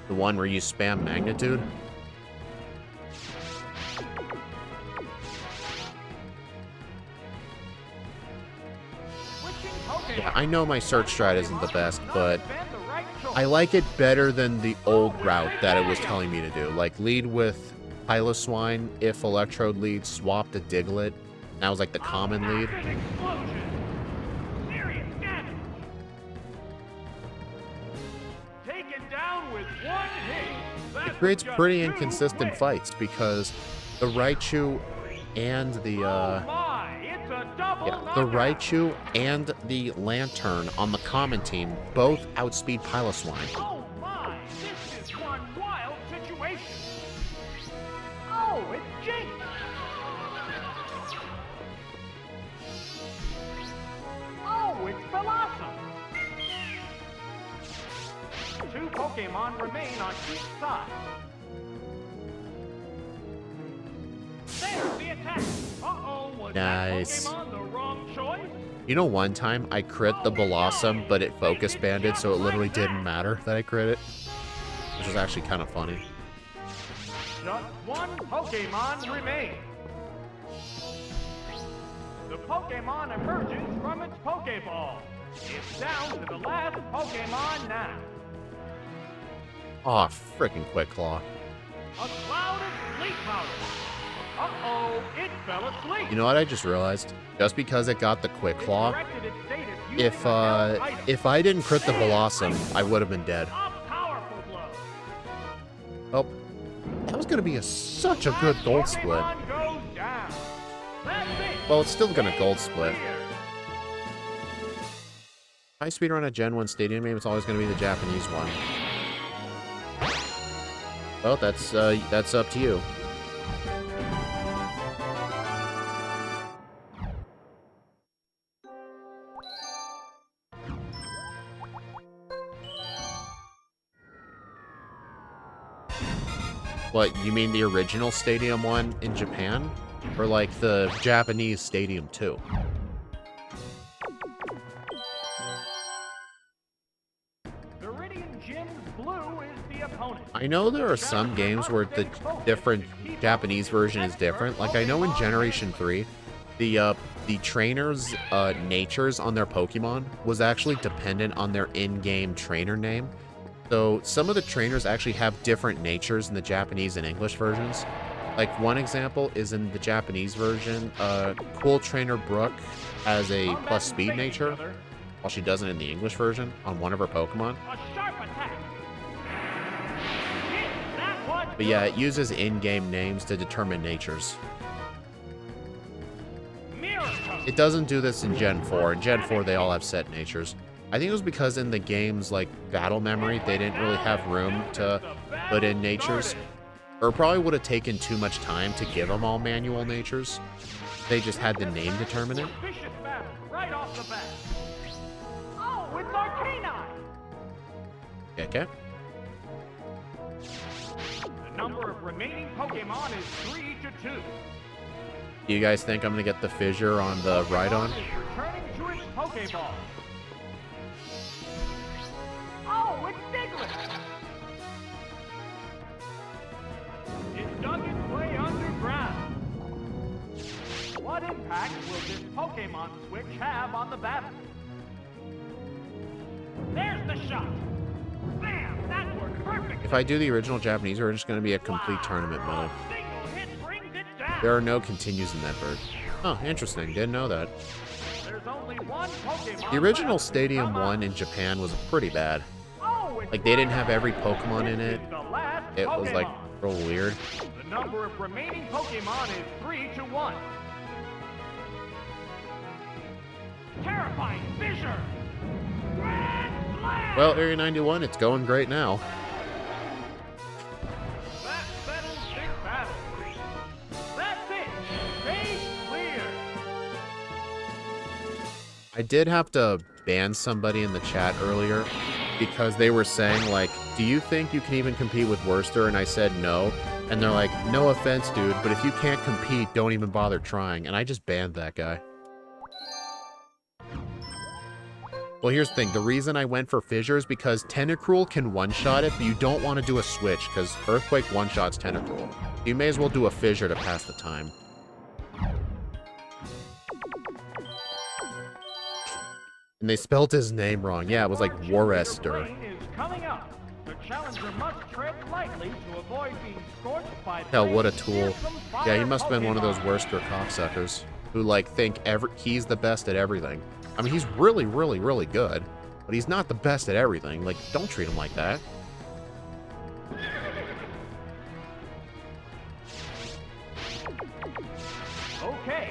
The one where you spam Magnitude? Yeah, I know my search strat isn't the best, but I like it better than the old route that it was telling me to do. Like, lead with Piloswine, if Electrode leads, swap to Diglett. That was like the common lead. It creates pretty inconsistent fights because the Raichu and the Raichu and the Lantern on the common team both outspeed Piloswine. Oh my, this is one wild situation. Oh, it's Jake. Oh, it's Blossom. Two Pokemon remain on each side. There's the attack. Uh-oh, was nice. that Pokemon the wrong choice? You know, one time I crit the Blossom, but it focus banded, so it literally didn't matter that I crit it. Which was actually kind of funny. Just one Pokemon remains. The Pokemon emerges from its Pokeball. It's down to the last Pokemon now. Aw, freaking Quick Claw. A cloud of sleep powder. Uh-oh, it fell asleep. You know what I just realized? Just because it got the Quick Claw, if I didn't crit the Blossom, I would have been dead. Oh, that was gonna be such a good gold split. Well, it's still gonna gold split. If I speedrun a Gen 1 stadium game, it's always gonna be the Japanese one. Well, that's up to you. What, you mean the original Stadium 1 in Japan? Or like the Japanese Stadium 2? I know there are some games where the different Japanese version is different. Like I know in Generation 3, the trainers' natures on their Pokemon was actually dependent on their in-game trainer name. So some of the trainers actually have different natures in the Japanese and English versions. Like one example is in the Japanese version, Cool Trainer Brooke has a plus speed nature, while she doesn't in the English version on one of her Pokemon. But yeah, it uses in-game names to determine natures. It doesn't do this in Gen 4. In Gen 4, they all have set natures. I think it was because in the game's, like, battle memory, they didn't really have room to put in natures. Or it probably would have taken too much time to give them all manual natures. They just had the name determine it. Okay. The number of remaining Pokemon is 3 to 2. Do you guys think I'm gonna get the fissure on the Rhydon? Returning to its Pokeball. Oh, it's Diglett! It dug its way underground. What impact will this Pokemon switch have on the battle? There's the shot! Bam! That worked perfect! If I do the original Japanese version, it's going to be a complete tournament mode. There are no continues in that bird. Oh, interesting. Didn't know that. There's only one Pokemon The original left. Stadium 1 in Japan was pretty bad. Like, they didn't have every Pokemon in it. It was, like, real weird. The number of remaining Pokemon is 3 to 1. Terrifying fissure! Grand Slam! Well, Area 91, it's going great now. That settles this battle. That's it! Stage clear! I did have to ban somebody in the chat earlier because they were saying, like, do you think you can even compete with Worcester? And I said no. And they're like, no offense, dude, but if you can't compete, don't even bother trying. And I just banned that guy. Well, here's the thing. The reason I went for Fissure is because Tentacruel can one-shot it, but you don't want to do a switch because Earthquake one-shots Tentacruel. You may as well do a Fissure to pass the time. And they spelled his name wrong. Yeah, it was like Worcester. The challenger must tread lightly to avoid being scorched by Hell, what a tool. Yeah, he must have been one of those Worcester cocksuckers who, like, think he's the best at everything. I mean, he's really, really, really good, but he's not the best at everything. Like, don't treat him like that. Okay.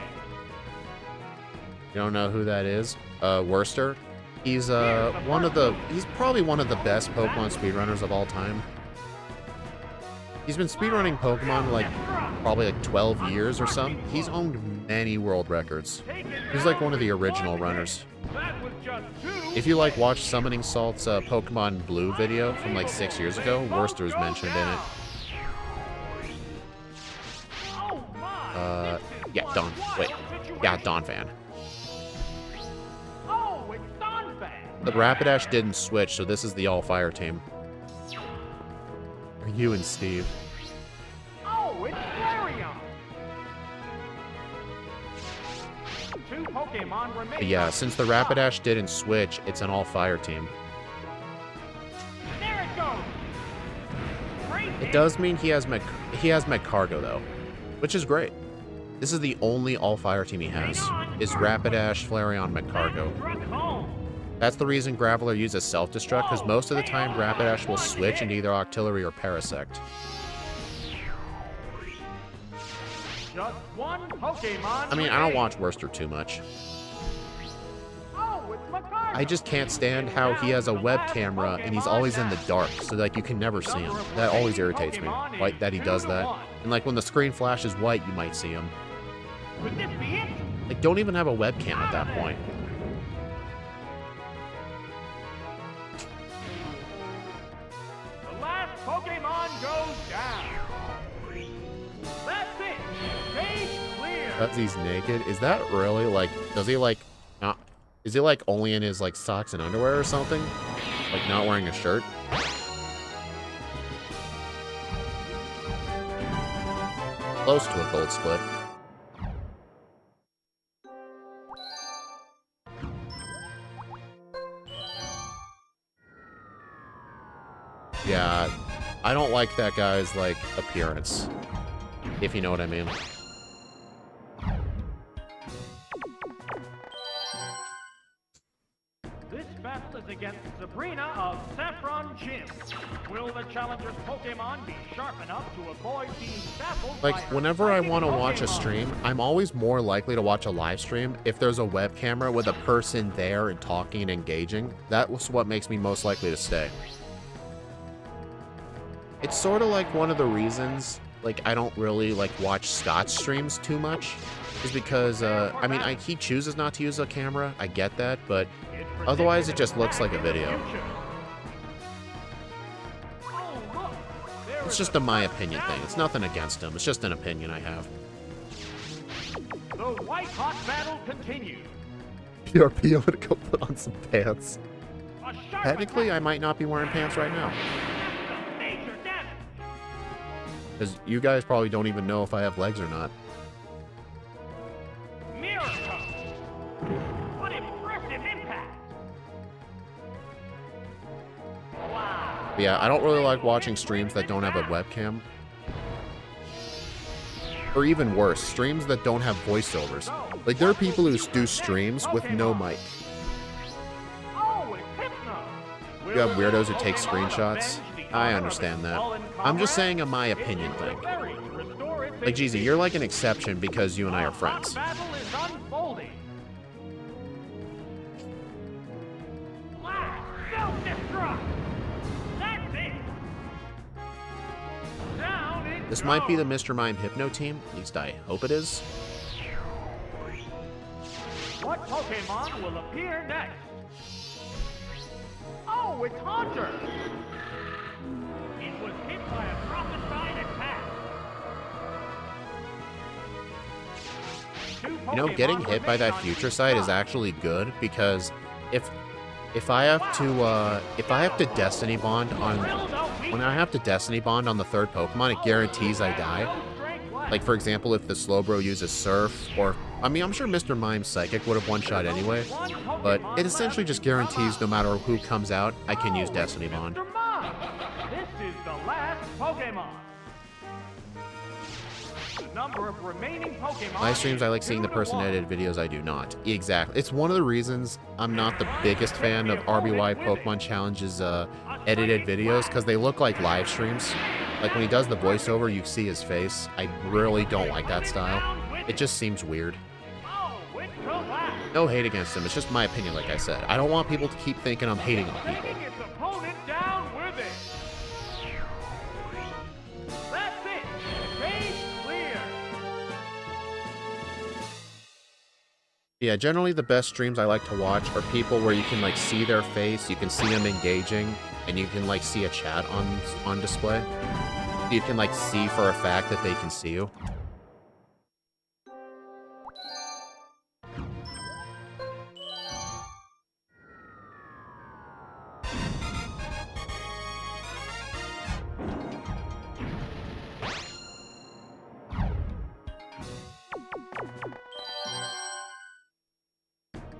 You don't know who that is? Worcester? He's he's probably one of the best Pokemon speedrunners of all time. He's been speedrunning Pokemon like probably like 12 years or something. He's owned many world records. He's like one of the original runners. If you like watch Summoning Salt's Pokemon Blue video from like 6 years ago, Worcester's mentioned in it. Yeah, Don. Wait. Yeah, Donphan. The Rapidash didn't switch, so this is the all-fire team. Are you and Steve? Oh, it's Flareon! Two Pokemon remain. But yeah, since the Rapidash didn't switch, it's an all-fire team. There it goes! It does mean he has Magcargo, though, which is great. This is the only all-fire team he has, is Rapidash, Flareon, Magcargo. That's the reason Graveler uses Self-Destruct, because most of the time Rapidash will switch into either Octillery or Parasect. Just one Pokemon. I mean, I don't watch Worcester too much. Oh, it's Magcargo. I just can't stand how he has a web camera and he's always in the dark, so like you can never see him. That always irritates me, like that he does that. And like when the screen flashes white, you might see him. Could this be it? Like, don't even have a webcam at that point. The last Pokemon goes down. Because he's naked? Is that really, like, does he, like, not... Is he, like, only in his, like, socks and underwear or something? Like, not wearing a shirt? Close to a gold split. Yeah, I don't like that guy's, like, appearance. If you know what I mean. This battle is against Sabrina of Saffron Gym. Will the challenger's Pokemon be sharp enough to avoid being baffled Like, by her whenever I striking want to watch a Pokemon? stream, I'm always more likely to watch a live stream if there's a web camera with a person there and talking and engaging. That was what makes me most likely to stay. It's sort of like one of the reasons, like, I don't really, like, watch Scott's streams too much, is because, I mean, he chooses not to use a camera, I get that, but otherwise it just looks like a video. It's just a my opinion thing. It's nothing against him. It's just an opinion I have. The white hot battle continues. PRP, I'm gonna go put on some pants. A sharp Technically, I attack. might not be wearing pants right now. Major damage. Because you guys probably don't even know if I have legs or not. Miracle. What impressive impact. Wow. But yeah, I don't really like watching streams that don't have a webcam. Or even worse, streams that don't have voiceovers. Like, there are people who do streams with no mic. Oh, it's Hypno. You have weirdos who take screenshots. I understand that. I'm just saying a my opinion thing. Like, Jeezy, you're like an exception because you and I are friends. Battle is unfolding. Blast, self-destruct. That's it. Down it This might be the goes. Mr. Mime Hypno team. At least I hope it is. What Pokemon will appear next? Oh, it's Haunter. It was hit by a prophesied attack. You know, getting hit by that future sight is actually good because if I have to Destiny Bond on when I have to Destiny Bond on the third Pokemon, it guarantees I die. Like, for example, if the Slowbro uses Surf, or I mean, I'm sure Mr. Mime's Psychic would have one-shot anyway, but it essentially just guarantees no matter who comes out, I can use Destiny Bond. Mr. Mime, this is the last Pokemon. The number of remaining Pokemon. My streams, I like seeing the 2 to person 1. edited videos, I do not. Exactly. It's one of the reasons I'm not the biggest fan of RBY Pokemon Challenge's edited videos, because they look like live streams. Like, when he does the voiceover, you see his face. I really don't like that style. It just seems weird. Oh, it's collapsed. No hate against him, it's just my opinion, like I said. I don't want people to keep thinking I'm hating on people. Taking its opponent down with it. That's it. Stage clear. Yeah, generally the best streams I like to watch are people where you can, like, see their face, you can see them engaging, and you can, like, see a chat on display. You can, like, see for a fact that they can see you.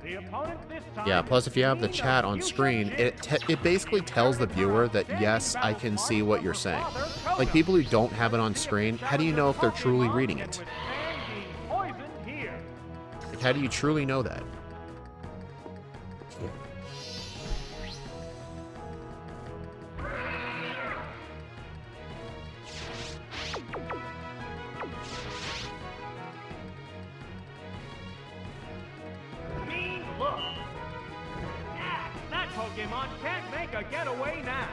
The opponent this time Yeah, plus if you have the is chat the on future screen, gym. it basically tells the viewer that, yes, I can see what you're saying. Like, people who don't have it on screen, how do you know if they're truly reading it? Like, how do you truly know that? Mean look. Ah, that Pokemon can't make a getaway now.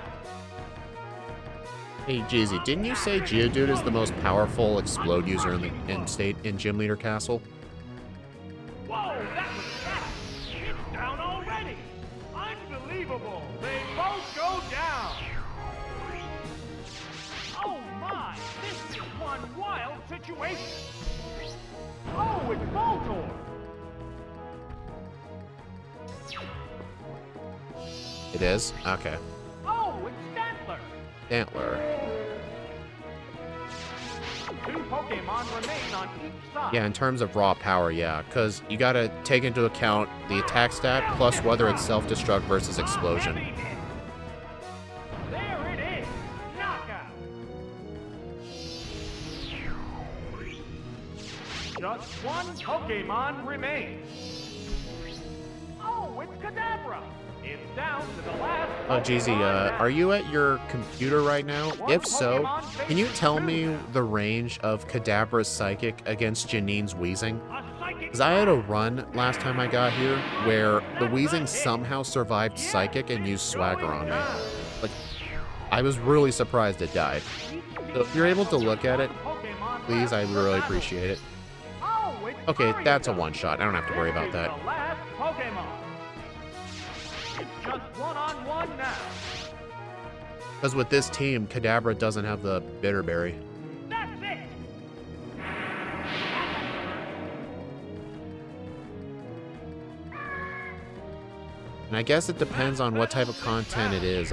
Hey, Jeezy, didn't you say Geodude is the most powerful Explode user in Gym Leader Castle? Whoa, that was fast. It's down already. Unbelievable. They both go down. Oh my, this is one wild situation. Oh, it's Voltor! It is? Okay. Oh, it's Stantler! Stantler. Two Pokemon remain on each side. Yeah, in terms of raw power, yeah. Because you gotta take into account the attack stat, plus whether it's self-destruct versus explosion. There it is! Knockout! Just one Pokemon remains. Oh, it's Kadabra! It's down to the last. Oh, Jeezy, are you at your computer right now? If so, can you tell me the range of Kadabra's Psychic against Janine's Wheezing? Because I had a run last time I got here where the Wheezing somehow survived Psychic and used Swagger on me. Like, I was really surprised it died. So if you're able to look at it, please, I really appreciate it. Okay, that's a one-shot. I don't have to worry about that. Just one-on-one now. Because with this team, Kadabra doesn't have the Bitterberry. That's it. And I guess it depends on what type of content it is.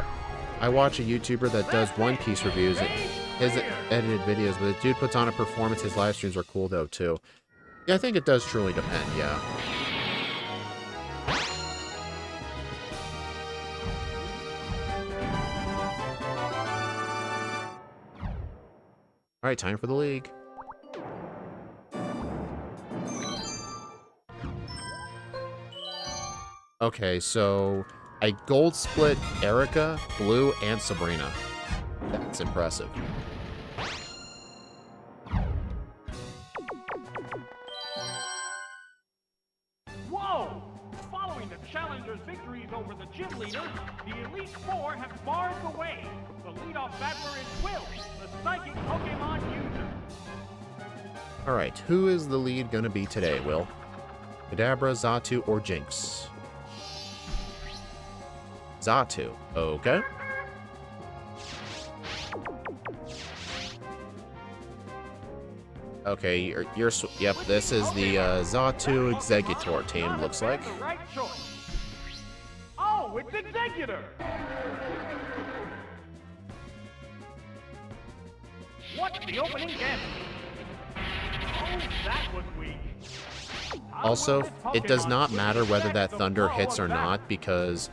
I watch a YouTuber that does One Piece reviews, his edited videos, but the dude puts on a performance. His live streams are cool though too. Yeah, I think it does truly depend, yeah. Alright, time for the league. Okay, so I gold split Erica, Blue, and Sabrina. That's impressive. Whoa! Following the challengers' victories over the gym leaders, the Elite Four have barred the way. The leadoff battler is Will, the psychic Pokemon user. Alright, who is the lead gonna be today, Will? Kadabra, Xatu, or Jinx? Xatu. Okay. Okay, yep, this is the Xatu Executor team, looks like. Right choice. Oh, it's Executor! What's the opening gambit? Oh, that was weak. Also, it does not matter whether that Thunder hits or not, because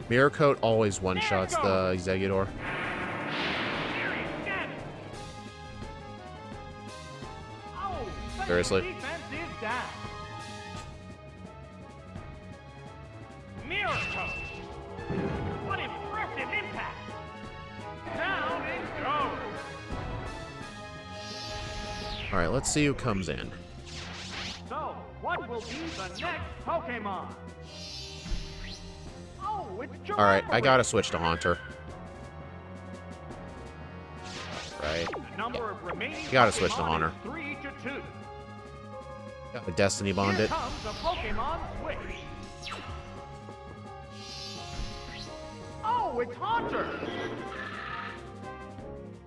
Mirror Coat always one-shots the Executor. Seriously? Defense is down. Mirror Coat. What impressive impact. Down it goes. Alright, let's see who comes in. So, what will be the next Pokemon? Oh, it's Johto. Alright, I gotta switch to Haunter. Right. The number of remaining Gotta switch to Pokemon Haunter. is 3 to 2. Gotta Destiny Bond Here it. comes the Pokemon switch. Oh, it's Haunter.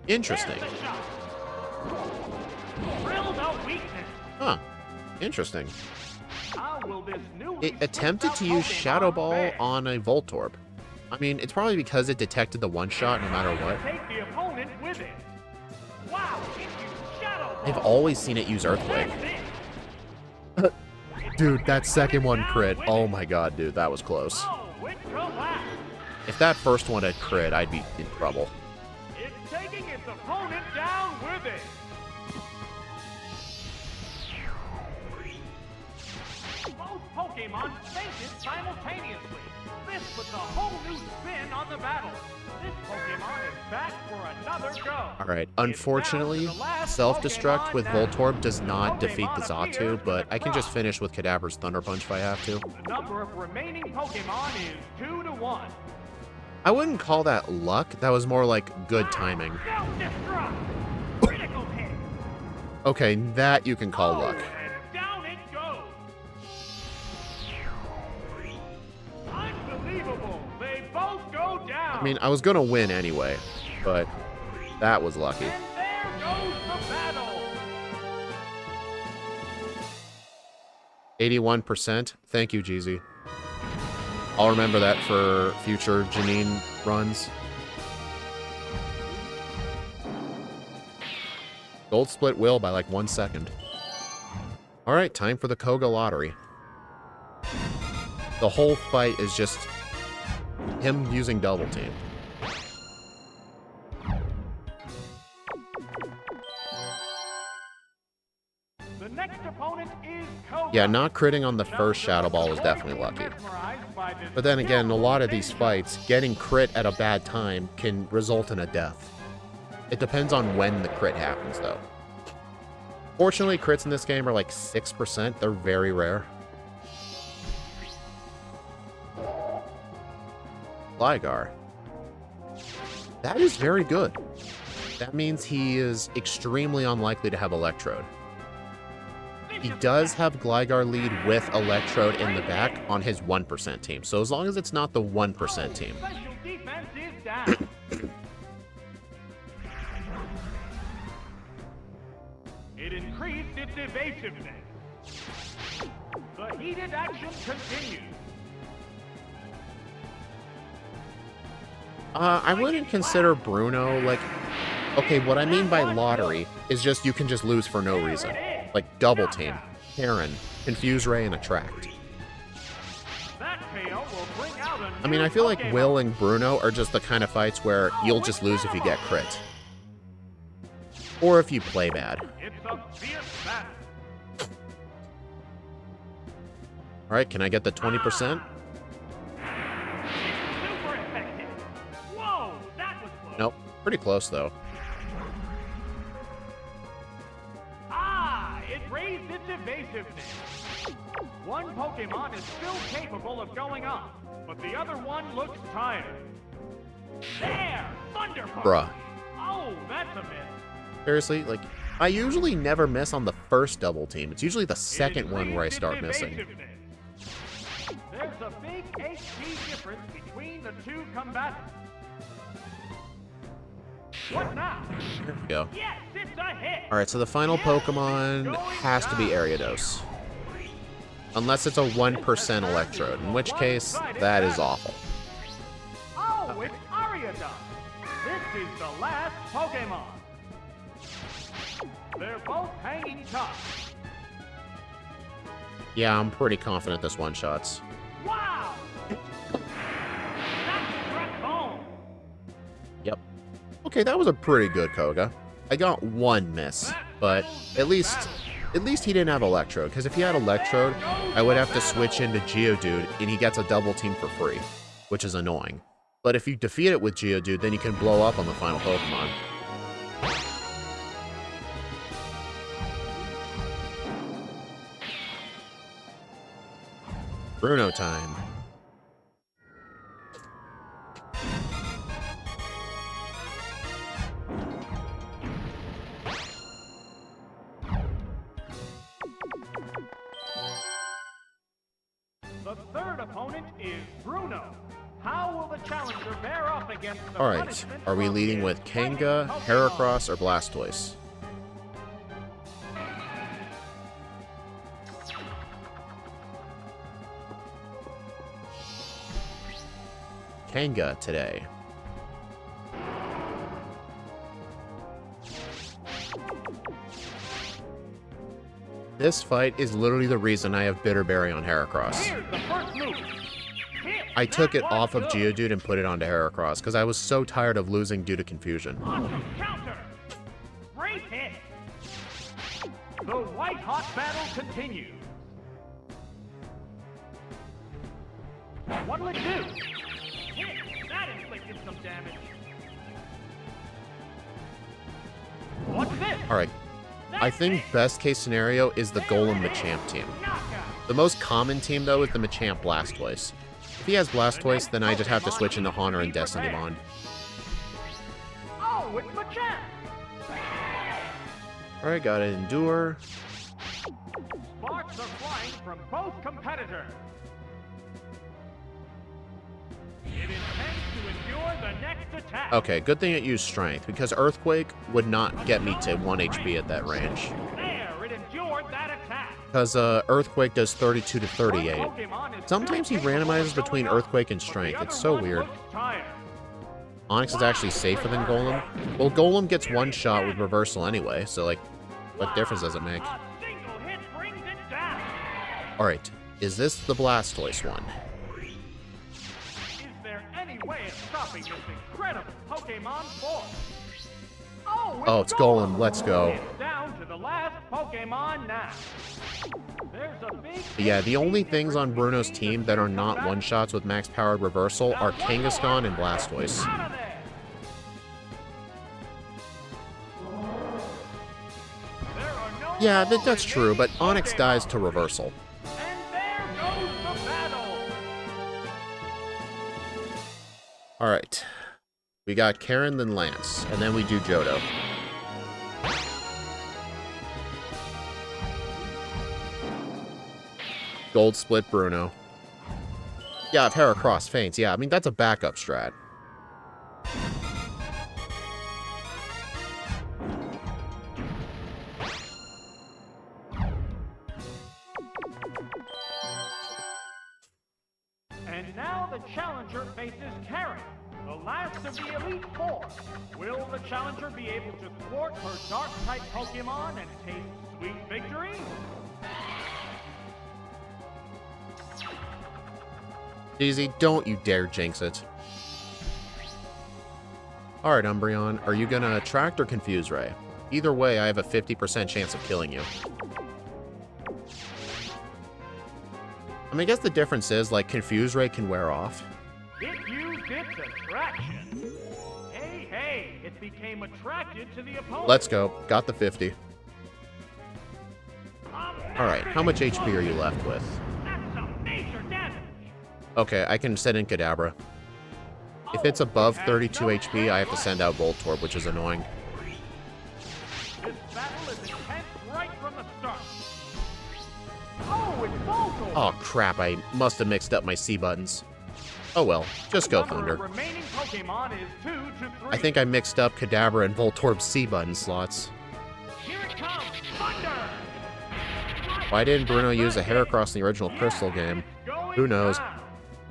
Interesting. There's the shot. Drill the weakness. Huh. Interesting. How will this new It attempted to use Shadow Ball on a Voltorb. I mean, it's probably because it detected the one-shot no matter what. Take the opponent with it. Wow, it used Shadow Ball. I've always seen it use Earthquake. That's it. Dude, that second one crit. Oh my god, dude, that was close. Oh, it collapsed. If that first one had crit, I'd be in trouble. It's taking its opponent down with it. Both Pokemon fainted simultaneously. This puts a whole new spin on the battle. This Pokemon is back for another go. Alright, unfortunately, self-destruct with Voltorb does not defeat the Xatu, but I can just finish with Kadabra's Thunder Punch if I have to. The number of remaining Pokemon is 2 to 1. I wouldn't call that luck, that was more like good timing. Self-destruct. Critical hit. Okay, that you can call luck. And down it goes. Unbelievable. They both go down. I mean, I was gonna win anyway, but that was lucky. And there goes the battle. 81%. Thank you, Jeezy. I'll remember that for future Janine runs. Gold split Will by like 1 second. Alright, time for the Koga lottery. The whole fight is just him using double team. The next opponent is Koga. Yeah, not critting on the first Shadow Ball was definitely lucky. But then again, a lot of these fights, getting crit at a bad time can result in a death. It depends on when the crit happens, though. Fortunately, crits in this game are like 6%. They're very rare. Gligar. That is very good. That means he is extremely unlikely to have Electrode. He does have Gligar lead with Electrode in the back on his 1% team. So as long as it's not the 1% team. It increased its evasiveness. The heated action continues. I wouldn't consider Bruno, like... Okay, what I mean by lottery is just you can just lose for no reason. Like Double Team, Karen, Confuse Ray, and Attract. I mean, I feel like Will and Bruno are just the kind of fights where you'll just lose if you get crit. Or if you play bad. Alright, can I get the 20%? Nope. Pretty close, though. It raised its evasiveness. One Pokemon is still capable of going up, but the other one looks tired. There! Thunder Punch! Bruh. Oh, that's a miss. Seriously, like, I usually never miss on the first Double Team. It's usually the second one where I start missing. There's a big HP difference between the two combatants. What now? There we go. Yes, it's a hit. Alright, so the final Pokemon has to be Ariados. Unless it's a 1% Electrode, in which case, that is awful. Oh, it's Ariados. This is the last Pokemon. They're both hanging tough. Yeah, I'm pretty confident this one-shots. Wow! That struck home. Yep. Okay, that was a pretty good Koga. I got one miss, but at least he didn't have Electrode, because if he had Electrode, I would have to switch into Geodude, and he gets a double team for free, which is annoying. But if you defeat it with Geodude, then you can blow up on the final Pokemon. Bruno time. The third opponent is Bruno. How will the challenger bear up against the Alright, punishment are we from leading his with fighting Kanga, Pokemon? Heracross, or Blastoise? Kanga today. This fight is literally the reason I have Bitter Berry on Heracross. Here's the first move. Hit. I took it That off of was good. Geodude and put it onto Heracross because I was so tired of losing due to confusion. Awesome counter. Great hit. The white-hot battle continues. What'll it do? Hit. That inflicted some damage. What's this? Alright, I think best case scenario is the Golem Machamp team. Knockout. The most common team, though, is the Machamp Blastoise. If he has Blastoise, then I just have to switch into Haunter and Destiny Bond. Oh, it's Machamp. Alright, gotta endure. Sparks are flying from both competitors. It intends to endure the next attack. Okay, good thing it used Strength, because Earthquake would not get me to 1 HP at that range. There, it endured that attack. Because Earthquake does 32 to 38. Sometimes he randomizes between Earthquake and Strength. It's so weird. Onix is actually safer than Golem. Well, Golem gets one shot with reversal anyway, so, like, what difference does it make? Alright, is this the Blastoise one? Is there any way of stopping this incredible Pokemon force? Oh, it's Golem. Let's go. It's down to the last Pokemon now. There's a big Yeah, the only things on Bruno's team that are not one-shots with max-powered reversal are Kangaskhan and Blastoise. out of there. There are no Yeah, that's true, but Onix dies to reversal. And there goes the battle. Alright. We got Karen, then Lance, and then we do Johto. Gold split Bruno. Yeah, if Heracross faints, yeah, I mean, that's a backup strat. And now the challenger faces Karen, the last of the Elite Four. Will the challenger be able to thwart her Dark-type Pokemon and taste sweet victory? Easy, don't you dare jinx it. Alright, Umbreon, are you gonna attract or confuse Ray? Either way, I have a 50% chance of killing you. I mean, I guess the difference is, like, confuse Ray can wear off. It used its attraction. Hey, it became attracted to the opponent. Let's go. Got the 50. Alright, how much HP are you left with? That's some major damage. Okay, I can send in Kadabra. If it's above 32 HP, I have to send out Voltorb, which is annoying. This battle is intense right from the start. Oh, it's Voltorb. Oh crap, I must have mixed up my C buttons. Oh well, just go Number of Thunder. remaining Pokemon is 2 to 3. I think I mixed up Kadabra and Voltorb's C button slots. Here it comes, Thunder. Why didn't Bruno use a Heracross in the original Crystal game? Going Who knows? down.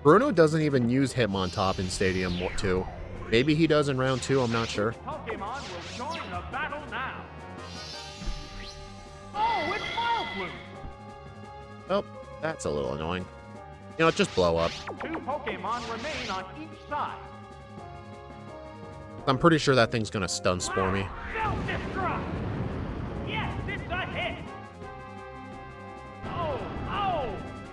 Bruno doesn't even use Hitmontop in Stadium 2. Maybe he does in round 2, I'm not sure. Pokemon will join the battle now. Oh, it's Vileplume. Oh, that's a little annoying. You know, just blow up. 2 Pokemon remain on each side. I'm pretty sure that thing's gonna stun spore me. Self-destruct. Yes, it's a hit. Oh,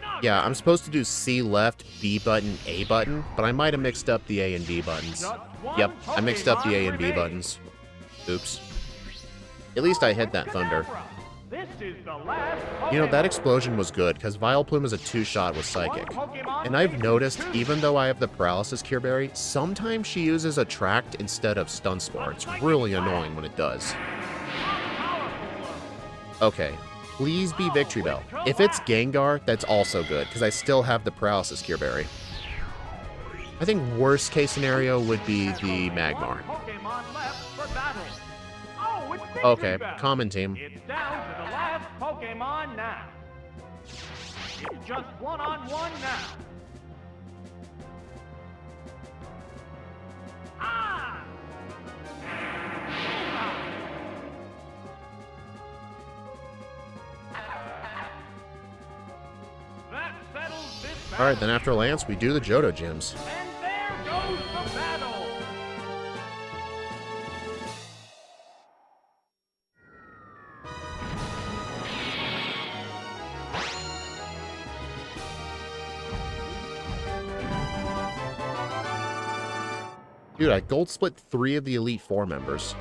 knock. Yeah, I'm supposed to do C left, B button, A button, but I might have mixed up the A and B buttons. Just one Yep, I mixed up the A and B Pokemon buttons. Oops. At least I hit that Thunder. Kadabra. This is the last You know, that Pokemon. explosion was good, because Vileplume is a 2-shot with Psychic. One Pokemon And I've faces noticed, 2. even though I have the Paralysis Cure Berry, sometimes she uses Attract instead of Stun Spore. It's really annoying when it does. Powerful blow. Okay, please be Victory Bell. If it's Gengar, that's also good, because I still have the Paralysis Cure Berry. I think worst case scenario would be the Magmar. One Pokemon left for battle. Oh, it's Victory Okay, Bell. common team. It's down to the last Pokemon now. It's just one-on-one now. Ah! That settles this battle. Alright, then after Lance, we do the Johto gyms. And there goes the battle. Dude, I gold split 3 of the Elite 4 members.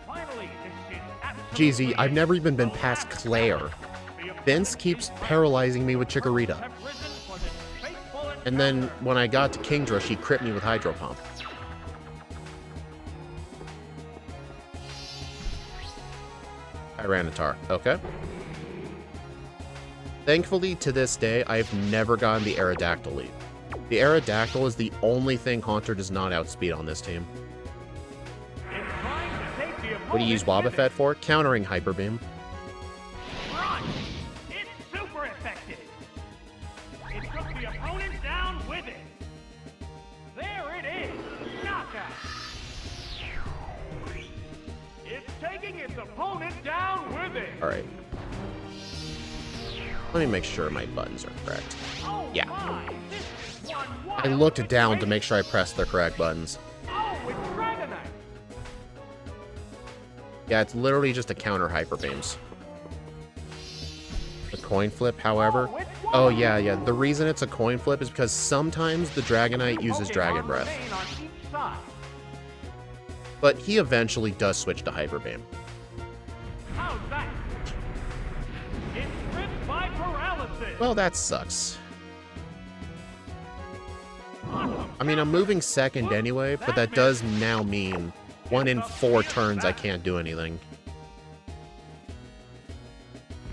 Finally, this is Jeezy, I've never even been past Claire. Vince keeps paralyzing me with Chikorita. And then when I got to Kingdra, she crit me with Hydro Pump. Tyranitar. Okay. Thankfully, to this day, I've never gotten the Aerodactyl lead. The Aerodactyl is the only thing Haunter does not outspeed on this team. What do you use Wobbuffet for? Countering Hyper Beam. Run! It's super effective! It took the opponent down with it! There it is! Knockout! It's taking its opponent down with it! Alright. Let me make sure my buttons are correct. Oh Yeah. my! This is one I looked down to make sure I pressed the correct buttons. Oh, it's Dragonite! Yeah, it's literally just a counter Hyper Beams. The coin flip, however... Oh, yeah. The reason it's a coin flip is because sometimes the Dragonite uses Dragon Breath. But he eventually does switch to Hyper Beam. How's that? It's ripped by paralysis! Well, that sucks. I mean, I'm moving second anyway, but that does now mean 1 in 4 turns I can't do anything.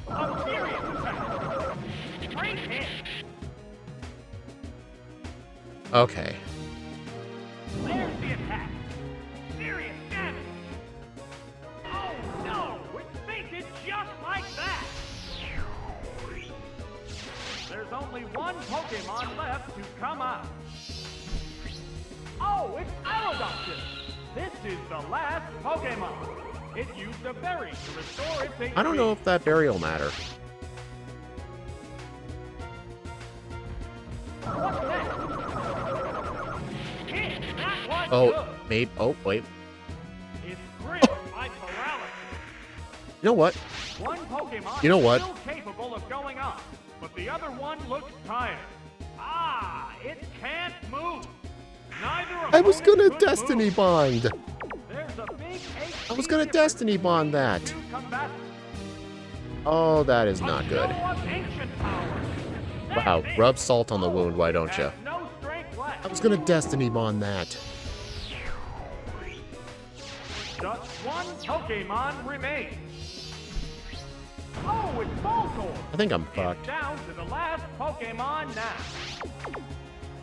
A serious attack! Great hit! Okay. There's the attack! Serious damage! Oh no! It fainted just like that! There's only one Pokemon left to come out. Oh, it's Aerodactyl! This is the last Pokemon. It used a berry to restore its HP. I don't know if that berry will matter. What's next? Hit! That was Oh, good. maybe... Oh, wait. It's gripped by paralysis. You know what? One Pokemon You know what? is still capable of going up, but the other one looks tired. Ah, it can't move. Neither I was opponent gonna could Destiny move. Bond! There's a big I was gonna Destiny Bond that. two combatants. Oh, that is not A good. show of ancient power. Wow, That's it. rub salt on the wound, why don't you? Has no strength left. I was gonna Destiny Bond that. Just one Pokemon remains. Oh, it's Voltorb. I think I'm It's fucked. down to the last Pokemon now.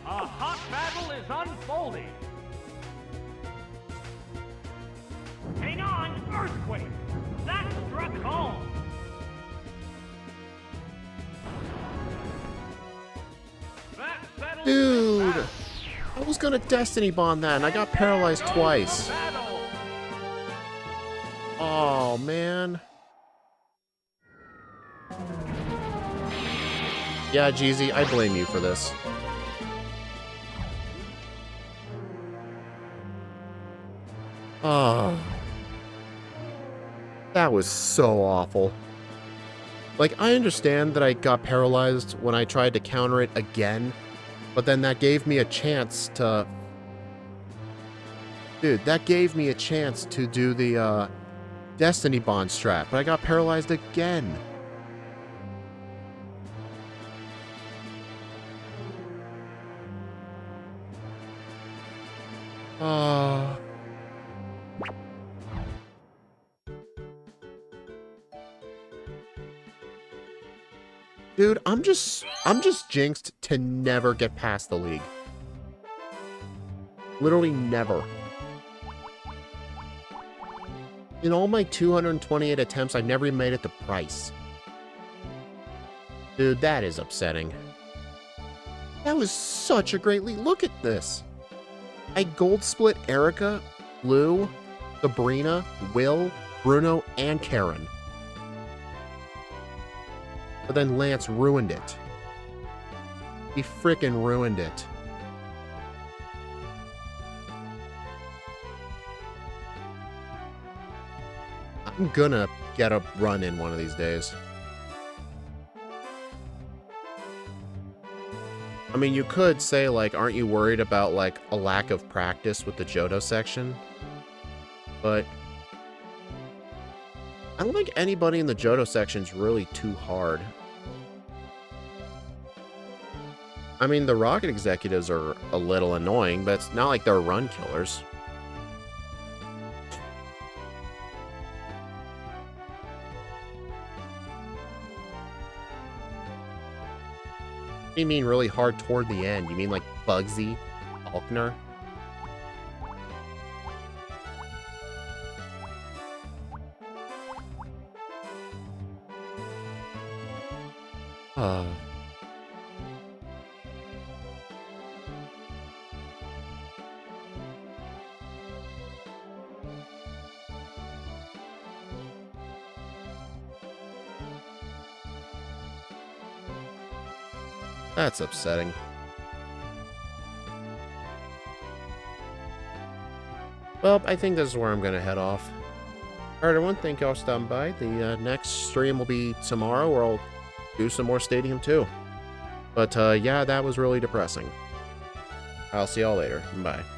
A hot battle is unfolding. Hang on, Earthquake! That struck home! That settles this Dude! battle. I was gonna Destiny Bond that and I got paralyzed Goes twice. the battle. Oh, man. Yeah, Jeezy, I blame you for this. Oh. That was so awful. Like, I understand that I got paralyzed when I tried to counter it again, but then that gave me a chance to... Dude, that gave me a chance to do the, Destiny Bond strat, but I got paralyzed again. Dude, I'm just jinxed to never get past the league. Literally never. In all my 228 attempts, I've never even made it to Price. Dude, that is upsetting. That was such a great lead. Look at this. I gold split Erica, Lou, Sabrina, Will, Bruno, and Karen. But then Lance ruined it. He frickin' ruined it. I'm gonna get a run in one of these days. I mean, you could say, like, aren't you worried about, like, a lack of practice with the Johto section? But I don't think anybody in the Johto section's really too hard. I mean, the Rocket executives are a little annoying, but it's not like they're run killers. You mean really hard toward the end? You mean like Bugsy, Faulkner? Uh. That's upsetting. Well, I think this is where I'm going to head off. Alright, everyone, thank y'all for stopping by. The next stream will be tomorrow, where I'll do some more Stadium 2. But, yeah, that was really depressing. I'll see y'all later. Bye.